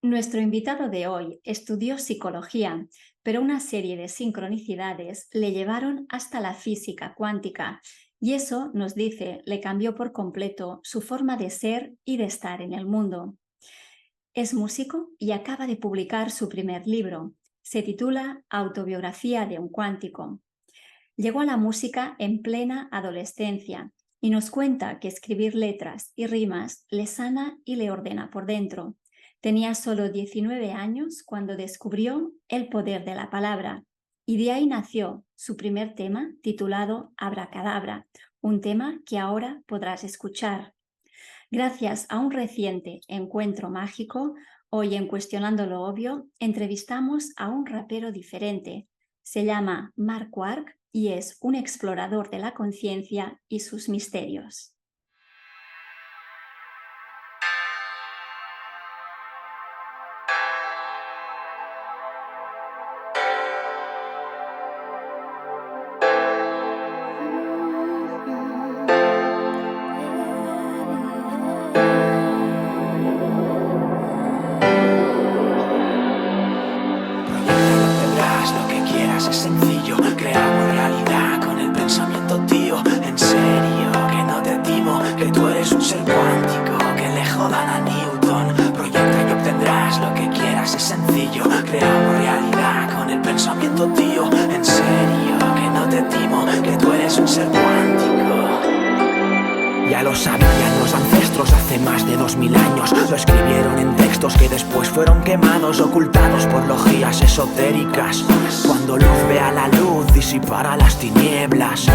Nuestro invitado de hoy estudió psicología, pero una serie de sincronicidades le llevaron hasta la física cuántica y eso, nos dice, le cambió por completo su forma de ser y de estar en el mundo. Es músico y acaba de publicar su primer libro. Se titula Autobiografía de un cuántico. Llegó a la música en plena adolescencia y nos cuenta que escribir letras y rimas le sana y le ordena por dentro. Tenía solo 19 años cuando descubrió el poder de la palabra y de ahí nació su primer tema titulado Abracadabra, un tema que ahora podrás escuchar. Gracias a un reciente encuentro mágico, hoy en Cuestionando lo Obvio, entrevistamos a un rapero diferente. Se llama Mark Quark y es un explorador de la conciencia y sus misterios. Es sencillo, creamos realidad con el pensamiento, tío. En serio, que no te timo, que tú eres un ser cuántico, que le jodan a Newton. Proyecta y obtendrás lo que quieras, es sencillo, creamos realidad con el pensamiento, tío. En serio, que no te timo, que tú eres un ser cuántico. Ya lo sabían los ancestros hace más de 2000 años. Lo escribieron en textos que después fueron quemados, ocultados por logías esotéricas. Cuando luz vea la luz, disipará las tinieblas.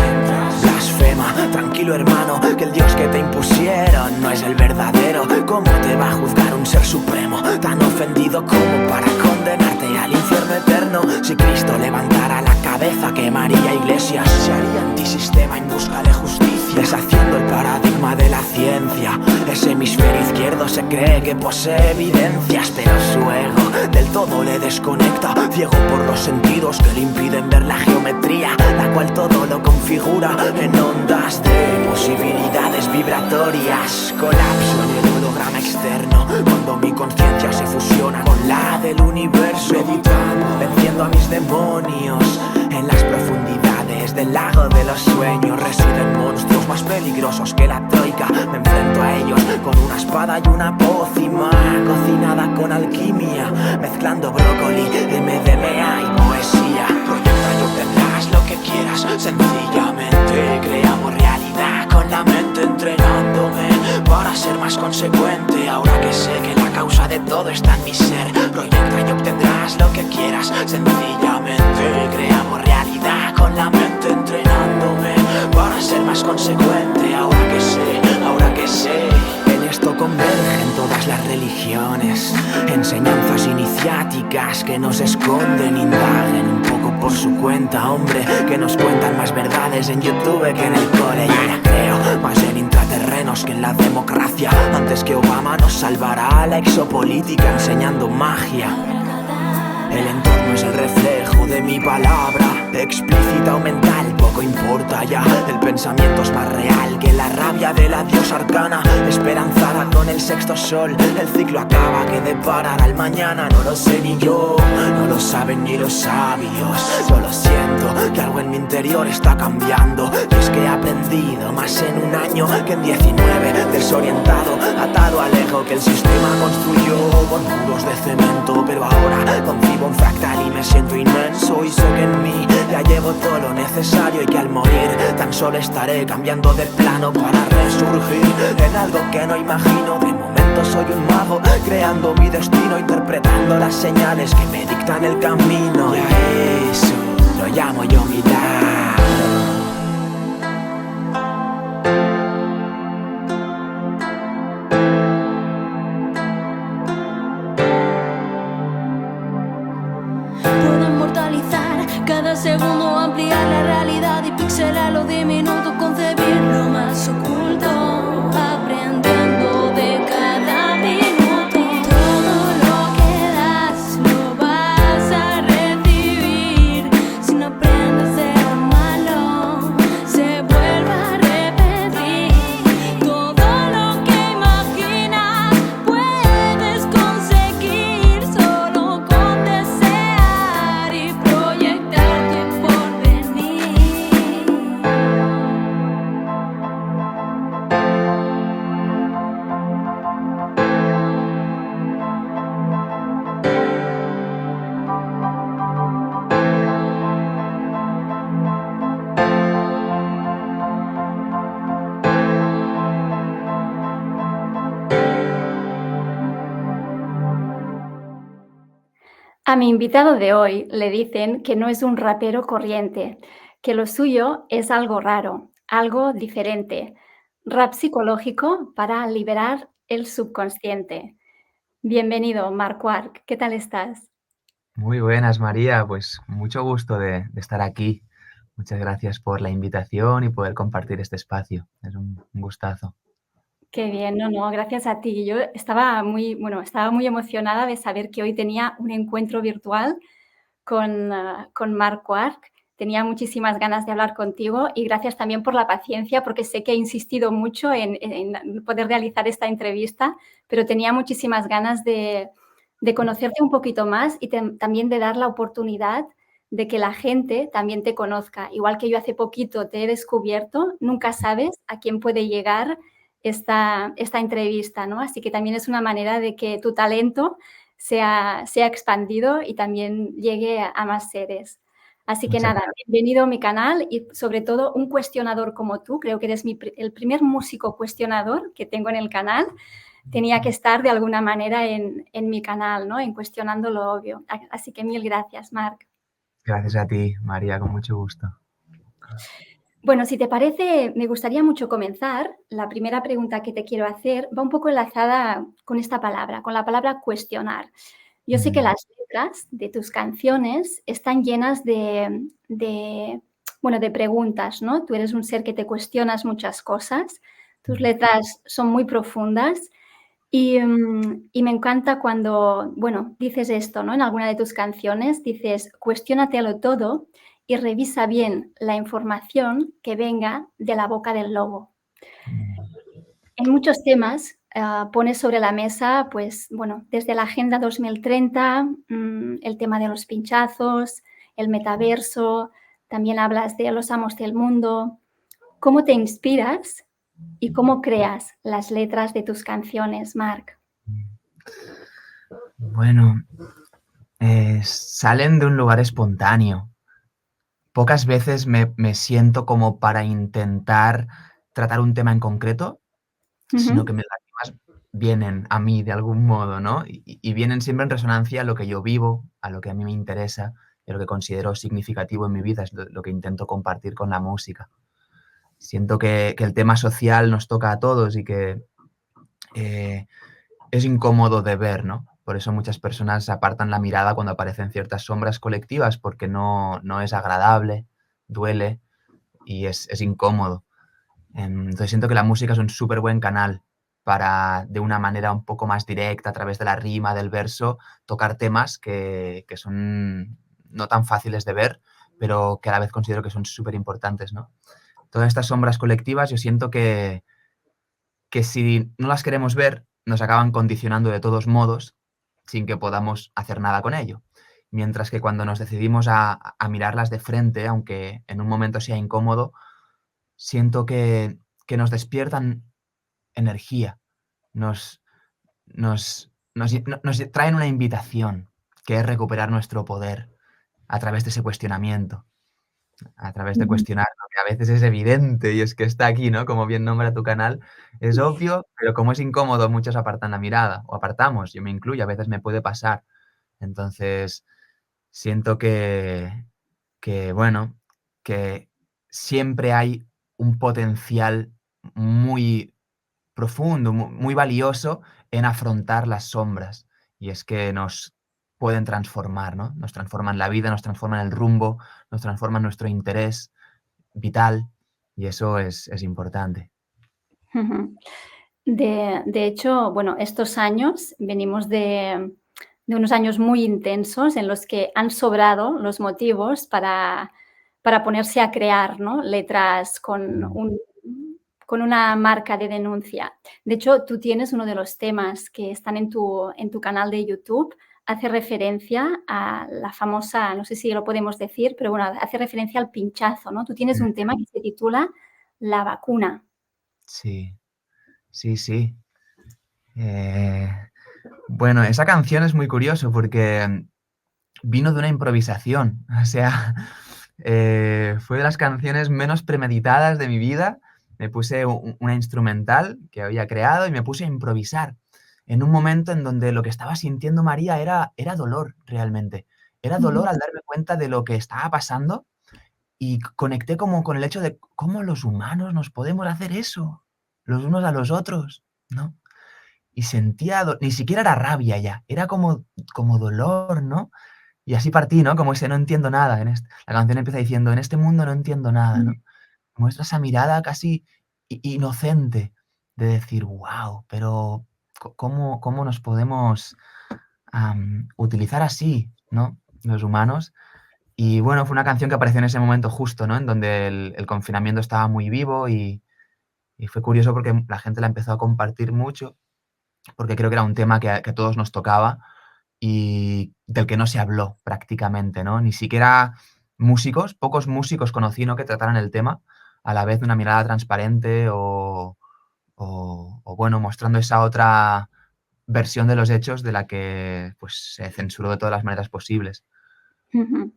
Blasfema, tranquilo hermano, que el Dios que te impusieron no es el verdadero. ¿Cómo te va a juzgar un ser supremo tan ofendido como para condenarte al infierno eterno? Si Cristo levantara la cabeza, quemaría iglesias, se haría antisistema en busca de justicia, deshaciendo el paradigma de la ciencia. Ese hemisferio izquierdo se cree que posee evidencias, pero su ego del todo le desconecta, ciego por los sentidos que le impiden ver la geometría, la cual todo lo configura en ondas de posibilidades vibratorias. Colapso en el holograma externo cuando mi conciencia se fusiona con la del universo. Meditando, venciendo a mis demonios en las profundidades del lago de los sueños. Residen monstruos más peligrosos que la troika. Me enfrento a ellos con una espada y una pócima cocinada con alquimia, mezclando brócoli, MDMA y poesía. Proyecta y obtendrás lo que quieras, sencillamente creamos realidad con la mente, entrenándome para ser más consecuente. Ahora que sé que la causa de todo está en mi ser, proyecta y obtendrás lo que quieras, sencillamente creamos realidad con la mente, entrenándome para ser más consecuente. Ahora que sé, en esto convergen todas las religiones, enseñanzas iniciáticas que nos esconden, indaguen un poco por su cuenta, hombre, que nos cuentan más verdades en YouTube que en el cole. Y ahora creo más en intraterrenos que en la democracia. Antes que Obama nos salvará la exopolítica enseñando magia. El entorno es el reflejo de mi palabra, explícita o mental, poco importa ya. El pensamiento es más real que la rabia de la diosa arcana, esperanzada con el sexto sol. El ciclo acaba, que deparará el mañana no lo sé ni yo, no lo saben ni los sabios. Solo siento que algo en mi interior está cambiando, y es que he aprendido más en un año que en 19, desorientado, atado al ego que el sistema construyó con muros de cemento. Pero ahora concibo un fractal y me siento inmenso, y sé que en mí ya llevo todo lo necesario, y que al morir tan solo estaré cambiando de plano para resurgir en algo que no imagino. De momento soy un mago, creando mi destino, interpretando las señales que me dictan el camino. Y a eso lo llamo yo milagro. Cada segundo ampliar la realidad y pixelar lo diminuto, concebir lo más oculto, aprendiendo de cada minuto. Todo lo que das lo vas a recibir. Si no aprendes de lo malo, se vuelve a repetir. Todo lo que imaginas puedes conseguir. A mi invitado de hoy le dicen que no es un rapero corriente, que lo suyo es algo raro, algo diferente, rap psicológico para liberar el subconsciente. Bienvenido, Marc Wark, ¿qué tal estás? Muy buenas, María. Pues mucho gusto de estar aquí. Muchas gracias por la invitación y poder compartir este espacio. Es un gustazo. Qué bien, no, gracias a ti. Yo estaba muy emocionada de saber que hoy tenía un encuentro virtual con Marc Quark. Tenía muchísimas ganas de hablar contigo y gracias también por la paciencia, porque sé que he insistido mucho en poder realizar esta entrevista, pero tenía muchísimas ganas de conocerte un poquito más y también de dar la oportunidad de que la gente también te conozca. Igual que yo hace poquito te he descubierto, nunca sabes a quién puede llegar esta entrevista, ¿no? Así que también es una manera de que tu talento sea expandido y también llegue a más seres. Así que Muchas nada, gracias. bienvenido a mi canal y sobre todo un cuestionador como tú. Creo que eres el primer músico cuestionador que tengo en el canal. Tenía que estar de alguna manera en mi canal, ¿no? En Cuestionando lo Obvio. Así que mil gracias, Marc. Gracias a ti, María, con mucho gusto. Bueno, si te parece, me gustaría mucho comenzar. La primera pregunta que te quiero hacer va un poco enlazada con esta palabra, con la palabra cuestionar. Yo sé que Mm, las letras de tus canciones están llenas de preguntas, ¿no? Tú eres un ser que te cuestionas muchas cosas. Tus mm. letras son muy profundas y me encanta cuando, bueno, dices esto, ¿no? En alguna de tus canciones dices: "Cuestiónatelo todo y revisa bien la información que venga de la boca del lobo". En muchos temas, pones sobre la mesa, pues, bueno, desde la Agenda 2030, el tema de los pinchazos, el metaverso, también hablas de los amos del mundo. ¿Cómo te inspiras y cómo creas las letras de tus canciones, Marc? Bueno, salen de un lugar espontáneo. Pocas veces me siento como para intentar tratar un tema en concreto, sino que Ujú. las rimas vienen a mí de algún modo, ¿no? Y vienen siempre en resonancia a lo que yo vivo, a lo que a mí me interesa y a lo que considero significativo en mi vida, es lo que intento compartir con la música. Siento que el tema social nos toca a todos y que eh, es incómodo de ver, ¿no? Por eso muchas personas apartan la mirada cuando aparecen ciertas sombras colectivas, porque no es agradable, duele y es incómodo. Entonces siento que la música es un súper buen canal para, de una manera un poco más directa, a través de la rima, del verso, tocar temas que son no tan fáciles de ver, pero que a la vez considero que son súper importantes, ¿no? Todas estas sombras colectivas yo siento que si no las queremos ver, nos acaban condicionando de todos modos, sin que podamos hacer nada con ello. Mientras que cuando nos decidimos a mirarlas de frente, aunque en un momento sea incómodo, siento que nos despiertan energía, nos, nos traen una invitación, que es recuperar nuestro poder a través de ese cuestionamiento, a través de Ujú. cuestionar lo que a veces es evidente y es que está aquí, ¿no? Como bien nombra tu canal, es obvio, pero como es incómodo, muchos apartan la mirada o apartamos, yo me incluyo, a veces me puede pasar. Entonces, siento bueno, que siempre hay un potencial muy profundo, muy valioso en afrontar las sombras. Y es que nos pueden transformar, ¿no? Nos transforman la vida, nos transforman el rumbo, nos transforman nuestro interés vital y eso es importante. Ujú. De hecho, bueno, estos años venimos de unos años muy intensos en los que han sobrado los motivos para ponerse a crear, ¿no? Letras Mm, con una marca de denuncia. De hecho, tú tienes uno de los temas que están en tu canal de YouTube, hace referencia a la famosa, no sé si lo podemos decir, pero bueno, hace referencia al pinchazo, ¿no? Tú tienes mm, un tema que se titula La vacuna. sí, sí, sí. Eh, bueno, esa canción es muy curioso porque vino de una improvisación, o sea, fue de las canciones menos premeditadas de mi vida. Me puse una instrumental que había creado y me puse a improvisar en un momento en donde lo que estaba sintiendo María era dolor realmente. Era dolor al darme cuenta de lo que estaba pasando y conecté como con el hecho de cómo los humanos nos podemos hacer eso, los unos a los otros, ¿no? Y sentía, ni siquiera era rabia ya, era como dolor, ¿no? Y así partí, ¿no? Como ese no entiendo nada. La canción empieza diciendo, en este mundo no entiendo nada, ¿no? Muestra esa mirada casi inocente de decir, wow, pero ¿cómo nos podemos utilizar así, ¿no? Los humanos. Y bueno, fue una canción que apareció en ese momento justo, ¿no? En donde el confinamiento estaba muy vivo y fue curioso porque la gente la empezó a compartir mucho, porque creo que era un tema que a todos nos tocaba y del que no se habló prácticamente, ¿no? Ni siquiera músicos, pocos músicos conocí, ¿no? Que trataran el tema a la vez de una mirada transparente o bueno, mostrando esa otra versión de los hechos de la que pues se censuró de todas las maneras posibles. Ujú.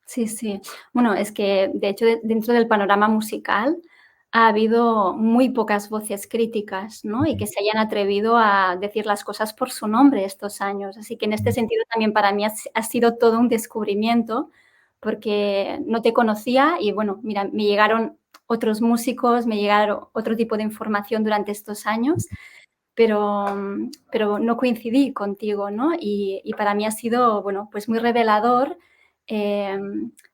Sí, sí. Bueno, es que de hecho dentro del panorama musical ha habido muy pocas voces críticas, ¿no? Y que se hayan atrevido a decir las cosas por su nombre estos años. Así que en este sentido también para mí ha sido todo un descubrimiento porque no te conocía y bueno, mira, me llegaron otros músicos, me llegaron otro tipo de información durante estos años, pero no coincidí contigo, ¿no? Y para mí ha sido, bueno, pues muy revelador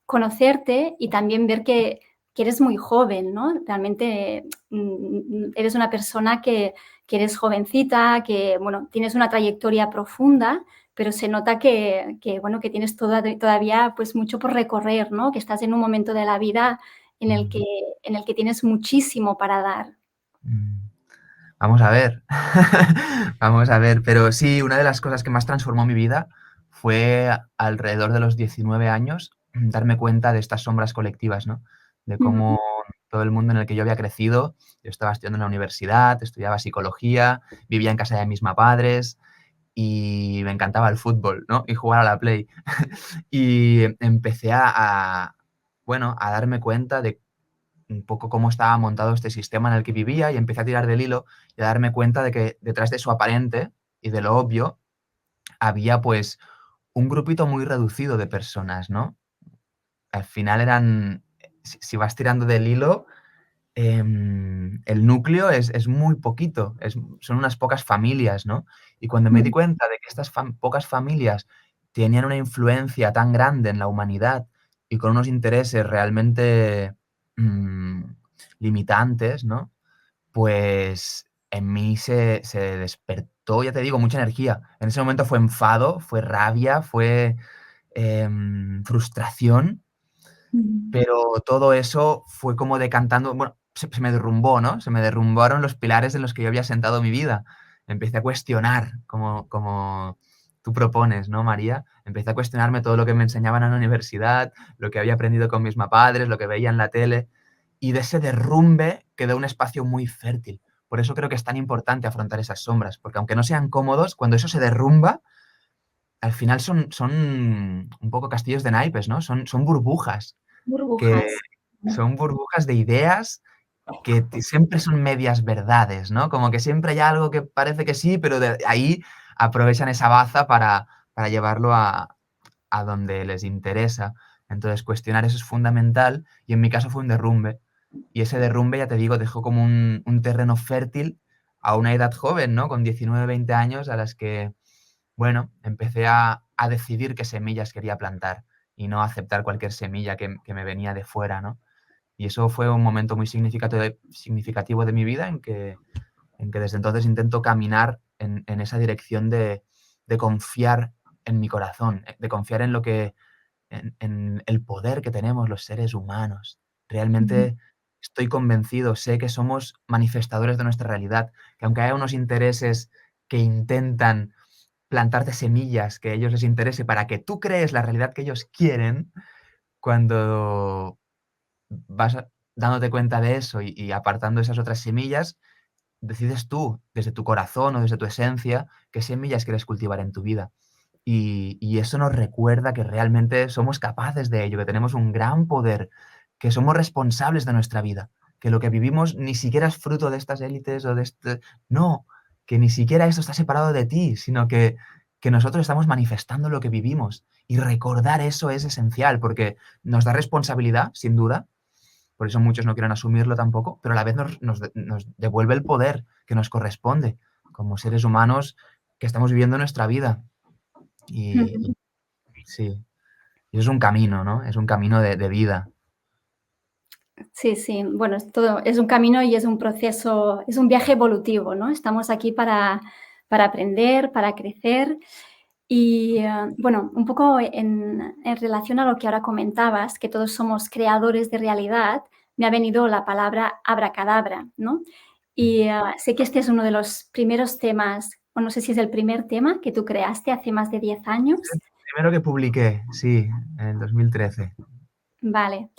conocerte y también ver que eres muy joven, ¿no? Realmente eres una persona que eres jovencita, que, bueno, tienes una trayectoria profunda, pero se nota bueno, que tienes todavía pues mucho por recorrer, ¿no? Que estás en un momento de la vida Mm, en el que tienes muchísimo para dar. mm. Vamos a ver. Vamos a ver. Pero sí, una de las cosas que más transformó mi vida fue alrededor de los 19 años darme cuenta de estas sombras colectivas, ¿no? De Ujú, cómo todo el mundo en el que yo había crecido, yo estaba estudiando en la universidad, estudiaba psicología, vivía en casa de mis padres y me encantaba el fútbol, ¿no? Y jugar a la Play. Y empecé bueno, a darme cuenta de un poco cómo estaba montado este sistema en el que vivía y empecé a tirar del hilo y a darme cuenta de que detrás de su aparente y de lo obvio había pues un grupito muy reducido de personas, ¿no? Al final eran, si vas tirando del hilo, el núcleo es muy poquito, son unas pocas familias, ¿no? Y cuando me di ujú, cuenta de que estas pocas familias tenían una influencia tan grande en la humanidad y con unos intereses realmente mm, limitantes, ¿no? Pues en mí se despertó, ya te digo, mucha energía. En ese momento fue enfado, fue rabia, fue frustración, ujú. pero todo eso fue como decantando, bueno, se me derrumbó, ¿no? Se me derrumbaron los pilares en los que yo había sentado mi vida. Empecé a cuestionar, como tú propones, ¿no, María? Empecé a cuestionarme todo lo que me enseñaban en la universidad, lo que había aprendido con mis padres, lo que veía en la tele, y de ese derrumbe quedó un espacio muy fértil. Por eso creo que es tan importante afrontar esas sombras, porque aunque no sean cómodos, cuando eso se derrumba, al final son un poco castillos de naipes, ¿no? Son burbujas que Burbujas. son burbujas de ideas que siempre son medias verdades, ¿no? Como que siempre hay algo que parece que sí, pero de ahí aprovechan esa baza para llevarlo a donde les interesa. Entonces, cuestionar eso es fundamental y en mi caso fue un derrumbe. Y ese derrumbe, ya te digo, dejó como un terreno fértil a una edad joven, ¿no? Con 19, 20 años a las que, bueno, empecé a decidir qué semillas quería plantar y no aceptar cualquier semilla que me venía de fuera, ¿no? Y eso fue un momento muy significativo de mi vida en que desde entonces intento caminar en esa dirección de confiar en mi corazón, de confiar en lo que, en el poder que tenemos los seres humanos. Ujú, Realmente estoy convencido, sé que somos manifestadores de nuestra realidad, que aunque haya unos intereses que intentan plantarte semillas que a ellos les interese para que tú crees la realidad que ellos quieren, cuando vas dándote cuenta de eso y apartando esas otras semillas, decides tú, desde tu corazón o desde tu esencia, qué semillas quieres cultivar en tu vida. Y eso nos recuerda que realmente somos capaces de ello, que tenemos un gran poder, que somos responsables de nuestra vida, que lo que vivimos ni siquiera es fruto de estas élites o de este... No, que ni siquiera esto está separado de ti, sino que nosotros estamos manifestando lo que vivimos. Y recordar eso es esencial, porque nos da responsabilidad, sin duda, por eso muchos no quieren asumirlo tampoco, pero a la vez nos devuelve el poder que nos corresponde como seres humanos que estamos viviendo nuestra vida. Y sí, y es un camino, ¿no? Es un camino de vida. Sí, sí. Bueno, es un camino y es un proceso, es un viaje evolutivo, ¿no? Estamos aquí para aprender, para crecer. Y bueno, un poco en relación a lo que ahora comentabas, que todos somos creadores de realidad, me ha venido la palabra abracadabra, ¿no? Y sé que este es uno de los primeros temas, o no sé si es el primer tema que tú creaste hace más de 10 años. Primero que publiqué, sí, en el 2013. Vale.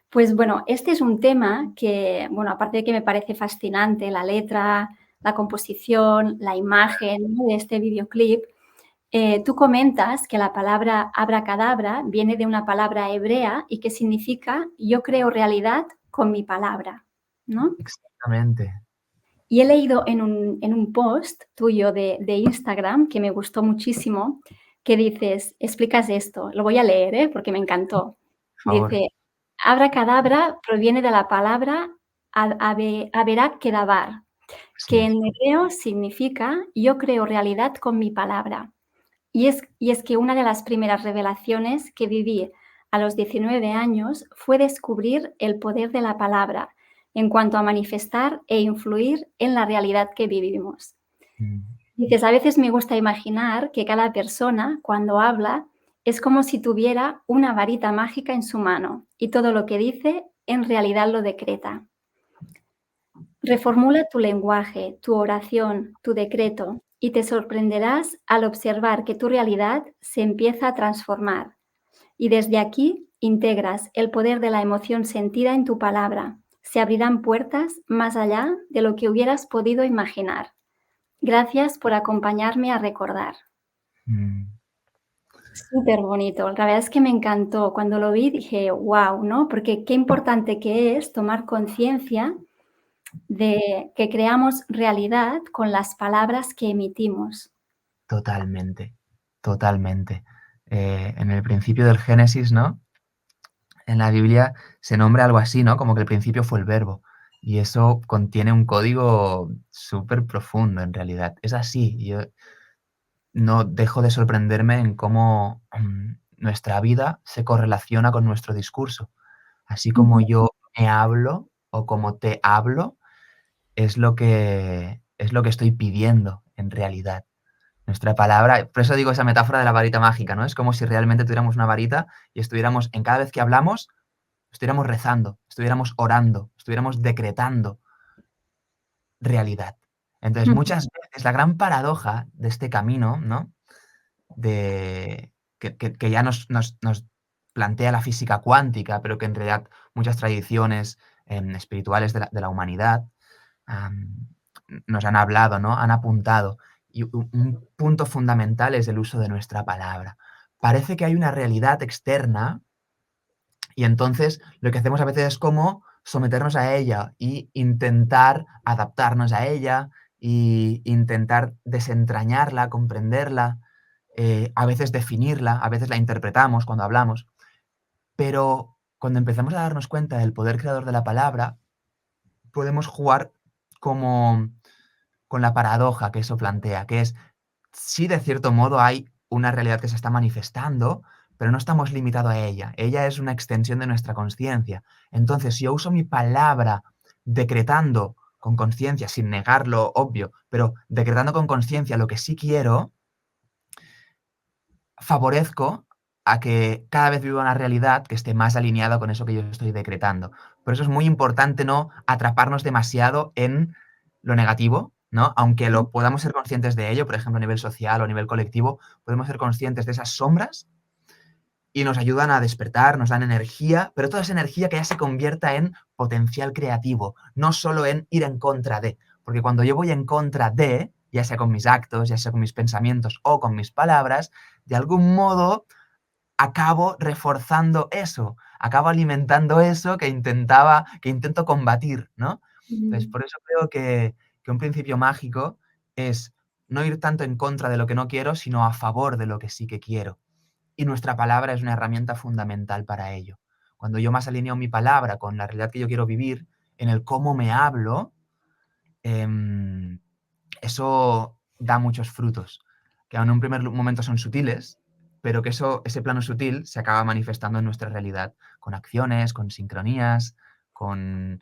Pues bueno, este es un tema que, bueno, aparte de que me parece fascinante la letra, la composición, la imagen, ¿no?, de este videoclip, tú comentas que la palabra abracadabra viene de una palabra hebrea y que significa yo creo realidad con mi palabra, ¿no? Exactamente. Y he leído en un post tuyo de Instagram que me gustó muchísimo, que dices, explicas esto, lo voy a leer, porque me encantó. Por favor. Dice, abracadabra proviene de la palabra aberak-kedabar, que Sí. en hebreo significa yo creo realidad con mi palabra. Y es que una de las primeras revelaciones que viví a los 19 años fue descubrir el poder de la palabra en cuanto a manifestar e influir en la realidad que vivimos. Mm, Dices, a veces me gusta imaginar que cada persona, cuando habla, es como si tuviera una varita mágica en su mano y todo lo que dice en realidad lo decreta. Reformula tu lenguaje, tu oración, tu decreto y te sorprenderás al observar que tu realidad se empieza a transformar. Y desde aquí integras el poder de la emoción sentida en tu palabra. Se abrirán puertas más allá de lo que hubieras podido imaginar. Gracias por acompañarme a recordar. mm. Súper bonito. La verdad es que me encantó. Cuando lo vi dije, wow, ¿no? Porque qué importante que es tomar conciencia de que creamos realidad con las palabras que emitimos. Totalmente, totalmente. En el principio del Génesis, ¿no? En la Biblia se nombra algo así, ¿no? Como que el principio fue el verbo. Y eso contiene un código súper profundo, en realidad. Es así. Yo no dejo de sorprenderme en cómo nuestra vida se correlaciona con nuestro discurso. Así como Ujú, yo me hablo o como te hablo, es lo que estoy pidiendo en realidad. Nuestra palabra, por eso digo esa metáfora de la varita mágica, ¿no? Es como si realmente tuviéramos una varita y estuviéramos, en cada vez que hablamos, estuviéramos rezando, estuviéramos orando, estuviéramos decretando realidad. Entonces, ujú, muchas veces la gran paradoja de este camino, ¿no? De que ya nos plantea la física cuántica, pero que en realidad muchas tradiciones, espirituales de la humanidad, am, nos han hablado, ¿no? Han apuntado. Y un punto fundamental es el uso de nuestra palabra. Parece que hay una realidad externa y entonces lo que hacemos a veces es como someternos a ella y intentar adaptarnos a ella y intentar desentrañarla, comprenderla, a veces definirla, a veces la interpretamos cuando hablamos, pero cuando empezamos a darnos cuenta del poder creador de la palabra, podemos jugar como con la paradoja que eso plantea, que es, sí, de cierto modo hay una realidad que se está manifestando, pero no estamos limitados a ella. Ella es una extensión de nuestra conciencia. Entonces, si yo uso mi palabra decretando con conciencia, sin negar lo obvio, pero decretando con conciencia lo que sí quiero, favorezco a que cada vez viva una realidad que esté más alineada con eso que yo estoy decretando. Por eso es muy importante no atraparnos demasiado en lo negativo, ¿no? Aunque lo podamos ser conscientes de ello, por ejemplo, a nivel social o a nivel colectivo, podemos ser conscientes de esas sombras y nos ayudan a despertar, nos dan energía, pero toda esa energía que ya se convierta en potencial creativo, no solo en ir en contra de. Porque cuando yo voy en contra de, ya sea con mis actos, ya sea con mis pensamientos o con mis palabras, de algún modo acabo reforzando eso, acabo alimentando eso que intento combatir, ¿no? Entonces, ujú. por eso creo que un principio mágico es no ir tanto en contra de lo que no quiero, sino a favor de lo que sí que quiero. Y nuestra palabra es una herramienta fundamental para ello. Cuando yo más alineo mi palabra con la realidad que yo quiero vivir, en el cómo me hablo, eso da muchos frutos, que aún en un primer momento son sutiles, pero que ese plano sutil se acaba manifestando en nuestra realidad, con acciones, con sincronías, con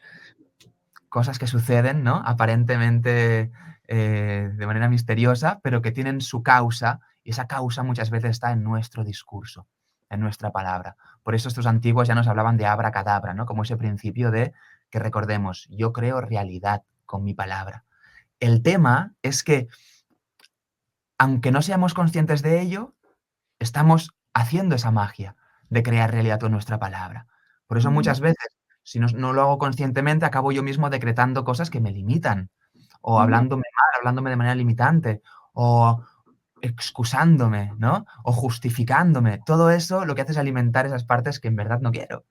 cosas que suceden, ¿no? Aparentemente de manera misteriosa, pero que tienen su causa, y esa causa muchas veces está en nuestro discurso, en nuestra palabra. Por eso estos antiguos ya nos hablaban de abracadabra, ¿no? Como ese principio de que recordemos, yo creo realidad con mi palabra. El tema es que, aunque no seamos conscientes de ello, estamos haciendo esa magia de crear realidad con nuestra palabra. Por eso Ujú, muchas veces, si no lo hago conscientemente, acabo yo mismo decretando cosas que me limitan, o ujú, hablándome mal, hablándome de manera limitante, o excusándome, ¿no? O justificándome. Todo eso lo que hace es alimentar esas partes que en verdad no quiero.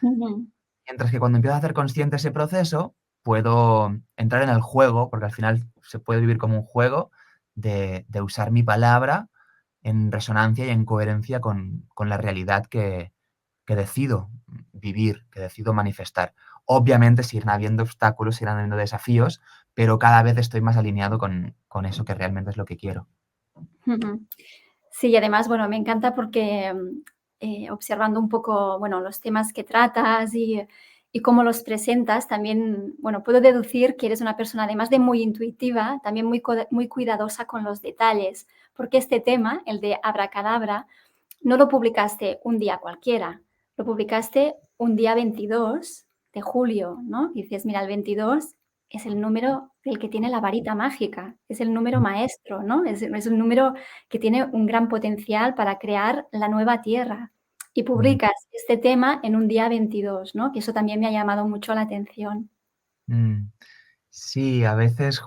ujú, Mientras que cuando empiezo a hacer consciente ese proceso, puedo entrar en el juego, porque al final se puede vivir como un juego, de usar mi palabra en resonancia y en coherencia con la realidad que decido vivir, que decido manifestar. Obviamente siguen habiendo obstáculos, siguen habiendo desafíos, pero cada vez estoy más alineado con eso que realmente es lo que quiero. ujú. Sí, y además, bueno, me encanta porque, observando un poco, bueno, los temas que tratas y cómo los presentas, también, bueno, puedo deducir que eres una persona, además de muy intuitiva, también muy cuidadosa con los detalles, porque este tema, el de abracadabra, no lo publicaste un día cualquiera, lo publicaste un día 22 de julio, ¿no? Y dices: "Mira, el 22 es el número del que tiene la varita mágica, es el número maestro, ¿no? Es un número que tiene un gran potencial para crear la nueva tierra". Y Mm, publicas este tema en un día 22, ¿no? Que eso también me ha llamado mucho la atención. mm. Sí, a veces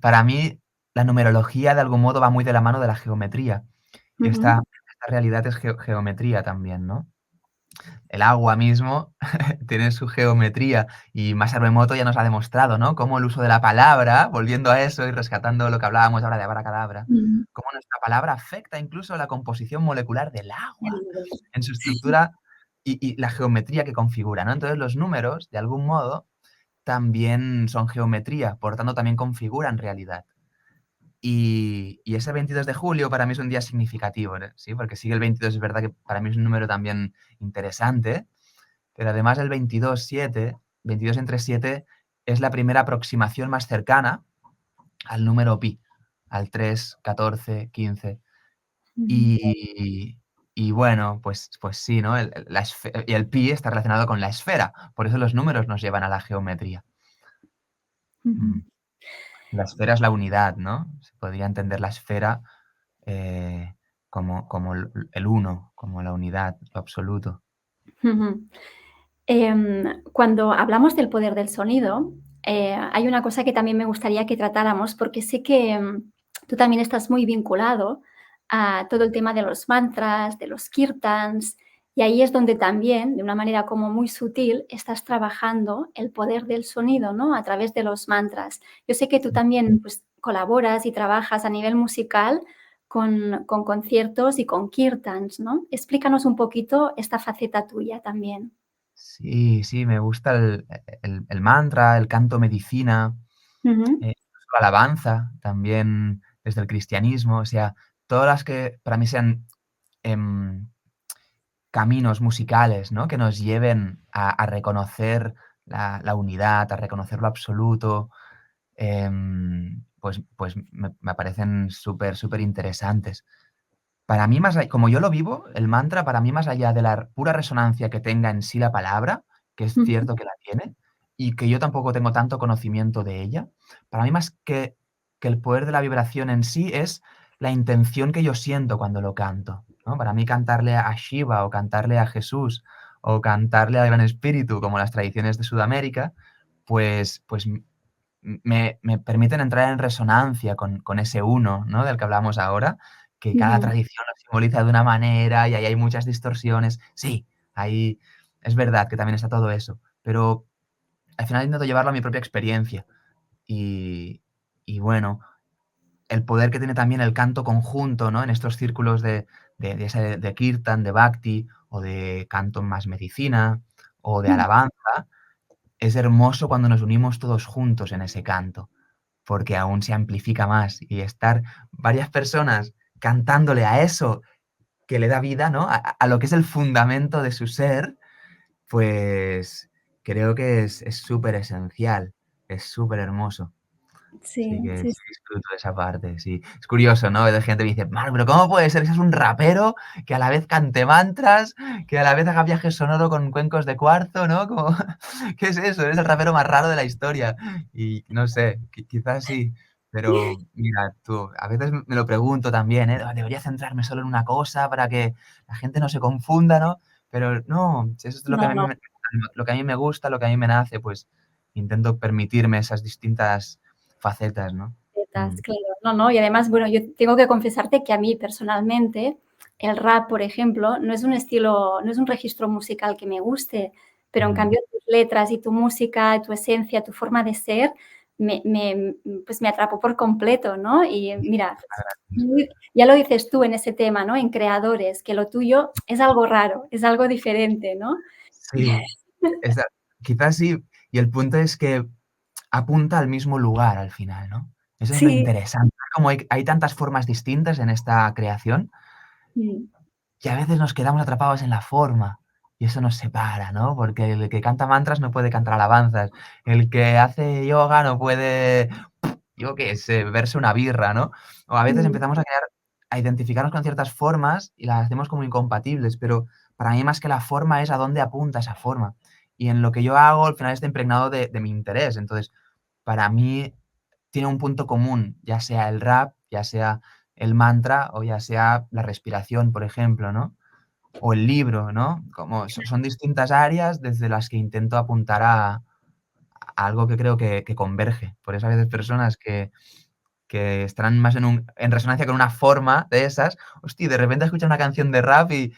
para mí la numerología de algún modo va muy de la mano de la geometría. Y esta, Ujú. esta realidad es geometría también, ¿no? El agua mismo tiene su geometría y Masaru Emoto ya nos ha demostrado, ¿no? Cómo el uso de la palabra, volviendo a eso y rescatando lo que hablábamos ahora de abracadabra, Ujú. cómo nuestra palabra afecta incluso la composición molecular del El agua número. en su estructura y la geometría que configura, ¿no? Entonces los números, de algún modo, también son geometría, por tanto también configuran realidad. Y ese 22 de julio para mí es un día significativo, ¿no? Sí, porque sigue el 22, es verdad que para mí es un número también interesante, pero además el 22-7, 22 entre 7, es la primera aproximación más cercana al número pi, al 3, 14, 15. Ujú. Y, y bueno, pues sí, ¿no? Y el pi está relacionado con la esfera, por eso los números nos llevan a la geometría. Mm. Ujú. La esfera es la unidad, ¿no? Se podría entender la esfera eh, como el uno, como la unidad, lo absoluto. Ujú. Cuando hablamos del poder del sonido, hay una cosa que también me gustaría que tratáramos, porque sé que tú también estás muy vinculado a todo el tema de los mantras, de los kirtans, y ahí es donde también, de una manera como muy sutil, estás trabajando el poder del sonido, ¿no? A través de los mantras. Yo sé que tú también pues, colaboras y trabajas a nivel musical con conciertos y con kirtans, ¿no? Explícanos un poquito esta faceta tuya también. Sí, sí, me gusta el mantra, el canto medicina, Ujú, incluso la alabanza también desde el cristianismo, o sea, todas las que para mí sean em, caminos musicales, ¿no? Que nos lleven a reconocer la unidad, a reconocer lo absoluto, pues me parecen súper, súper interesantes. Para mí, como yo lo vivo, el mantra, para mí, más allá de la pura resonancia que tenga en sí la palabra, que es ujú, cierto que la tiene, y que yo tampoco tengo tanto conocimiento de ella, para mí más que el poder de la vibración en sí es la intención que yo siento cuando lo canto, ¿no? Para mí cantarle a Shiva o cantarle a Jesús o cantarle al Gran Espíritu, como las tradiciones de Sudamérica, pues me permiten entrar en resonancia con ese uno, ¿no? Del que hablamos ahora, que cada ujú, tradición lo simboliza de una manera y ahí hay muchas distorsiones. Sí, ahí es verdad que también está todo eso, pero al final intento llevarlo a mi propia experiencia y, y bueno, el poder que tiene también el canto conjunto, ¿no? En estos círculos de kirtan, de bhakti o de canto más medicina o de Mm. alabanza, es hermoso cuando nos unimos todos juntos en ese canto, porque aún se amplifica más y estar varias personas cantándole a eso que le da vida, ¿no? A lo que es el fundamento de su ser, pues creo que es súper esencial, es súper hermoso. Así Sí, que sí, sí disfruto de esa parte, sí. Es curioso, ¿no? De gente que dice, Marc, pero ¿cómo puede ser que seas un rapero que a la vez cante mantras, que a la vez haga viajes sonoro con cuencos de cuarzo, ¿no? Como, ¿qué es eso? Eres el rapero más raro de la historia. Y no sé, quizás sí, pero mira, tú, a veces me lo pregunto también, ¿eh? Debería centrarme solo en una cosa para que la gente no se confunda, ¿no? Pero no, si eso es no, no. lo que a mí me gusta, lo que a mí me nace, pues intento permitirme esas distintas facetas, ¿no? Mm, Claro, no, no, y además, bueno, yo tengo que confesarte que a mí personalmente el rap, por ejemplo, no es un estilo, no es un registro musical que me guste, pero en mm, cambio tus letras y tu música, tu esencia, tu forma de ser, pues me atrapó por completo, ¿no? Y mira, ya lo dices tú en ese tema, ¿no? En creadores, que lo tuyo es algo raro, es algo diferente, ¿no? sí, esa quizás sí, y el punto es que apunta al mismo lugar al final, ¿no? Eso es lo Sí. interesante. Como hay tantas formas distintas en esta creación, Mm. y a veces nos quedamos atrapados en la forma, y eso nos separa, ¿no? Porque el que canta mantras no puede cantar alabanzas, el que hace yoga no puede, yo qué sé, beberse una birra, ¿no? O a veces Mm. empezamos a identificarnos con ciertas formas y las hacemos como incompatibles, pero para mí más que la forma es a dónde apunta esa forma. Y en lo que yo hago, al final está impregnado de mi interés. Entonces, para mí tiene un punto común, ya sea el rap, ya sea el mantra o ya sea la respiración, por ejemplo, ¿no? O el libro, ¿no? Como son distintas áreas desde las que intento apuntar a algo que creo que converge. Por eso a veces personas que estarán más en resonancia con una forma de esas, hostia, de repente escuchan una canción de rap y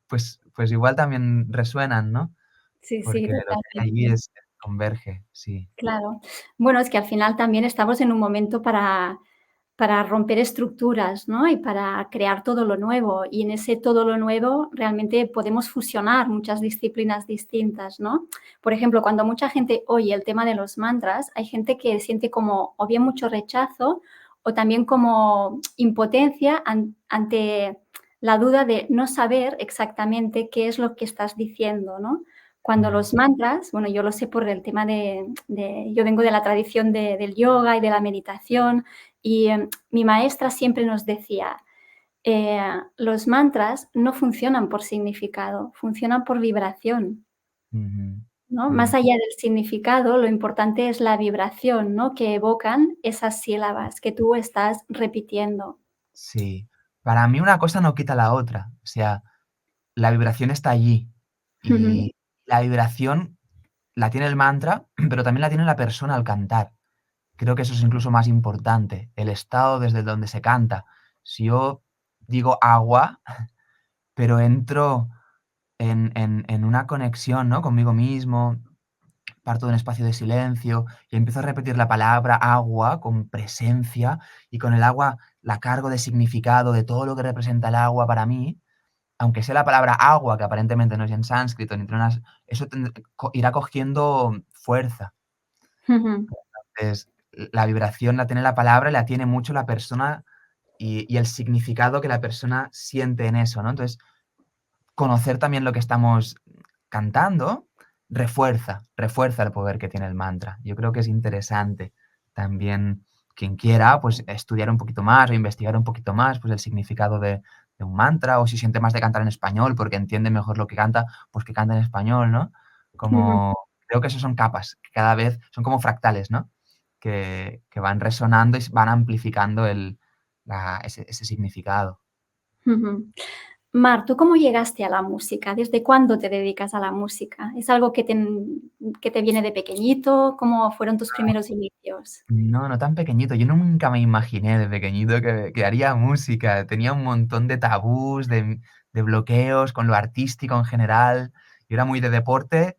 pues igual también resuenan, ¿no? Sí, sí, Porque lo que hay allí totalmente. converge, sí. Claro. Bueno, es que al final también estamos en un momento para romper estructuras, ¿no? Y para crear todo lo nuevo. Y en ese todo lo nuevo realmente podemos fusionar muchas disciplinas distintas, ¿no? Por ejemplo, cuando mucha gente oye el tema de los mantras, hay gente que siente como o bien mucho rechazo o también como impotencia ante la duda de no saber exactamente qué es lo que estás diciendo, ¿no? Cuando Mm, los mantras, bueno, yo lo sé por el tema yo vengo de la tradición del yoga y de la meditación y mi maestra siempre nos decía, los mantras no funcionan por significado, funcionan por vibración, ujú, ¿no? Más mm, allá del significado, lo importante es la vibración, ¿no? Que evocan esas sílabas que tú estás repitiendo. sí. Para mí una cosa no quita la otra. O sea, la vibración está allí y la vibración la tiene el mantra, pero también la tiene la persona al cantar. Creo que eso es incluso más importante, el estado desde donde se canta. Si yo digo agua, pero entro en una conexión, ¿no? Conmigo mismo, parto de un espacio de silencio y empiezo a repetir la palabra agua con presencia y con el agua la cargo de significado de todo lo que representa el agua para mí, aunque sea la palabra agua, que aparentemente no es en sánscrito, ni tiene eso irá cogiendo fuerza. Entonces, la vibración la tiene la palabra y la tiene mucho la persona y el significado que la persona siente en eso, ¿no? Entonces, conocer también lo que estamos cantando refuerza el poder que tiene el mantra. Yo creo que es interesante también quien quiera, pues, estudiar un poquito más o investigar un poquito más, pues, el significado de un mantra, o si siente más de cantar en español porque entiende mejor lo que canta, pues que cante en español, ¿no? Como creo que eso son capas, que cada vez son como fractales, ¿no? Que van resonando y van amplificando ese significado. Mar, ¿tú cómo llegaste a la música? ¿Desde cuándo te dedicas a la música? ¿Es algo que te viene de pequeñito? ¿Cómo fueron tus primeros inicios? No, no tan pequeñito. Yo nunca me imaginé de pequeñito que haría música. Tenía un montón de tabús, de bloqueos con lo artístico en general. Yo era muy de deporte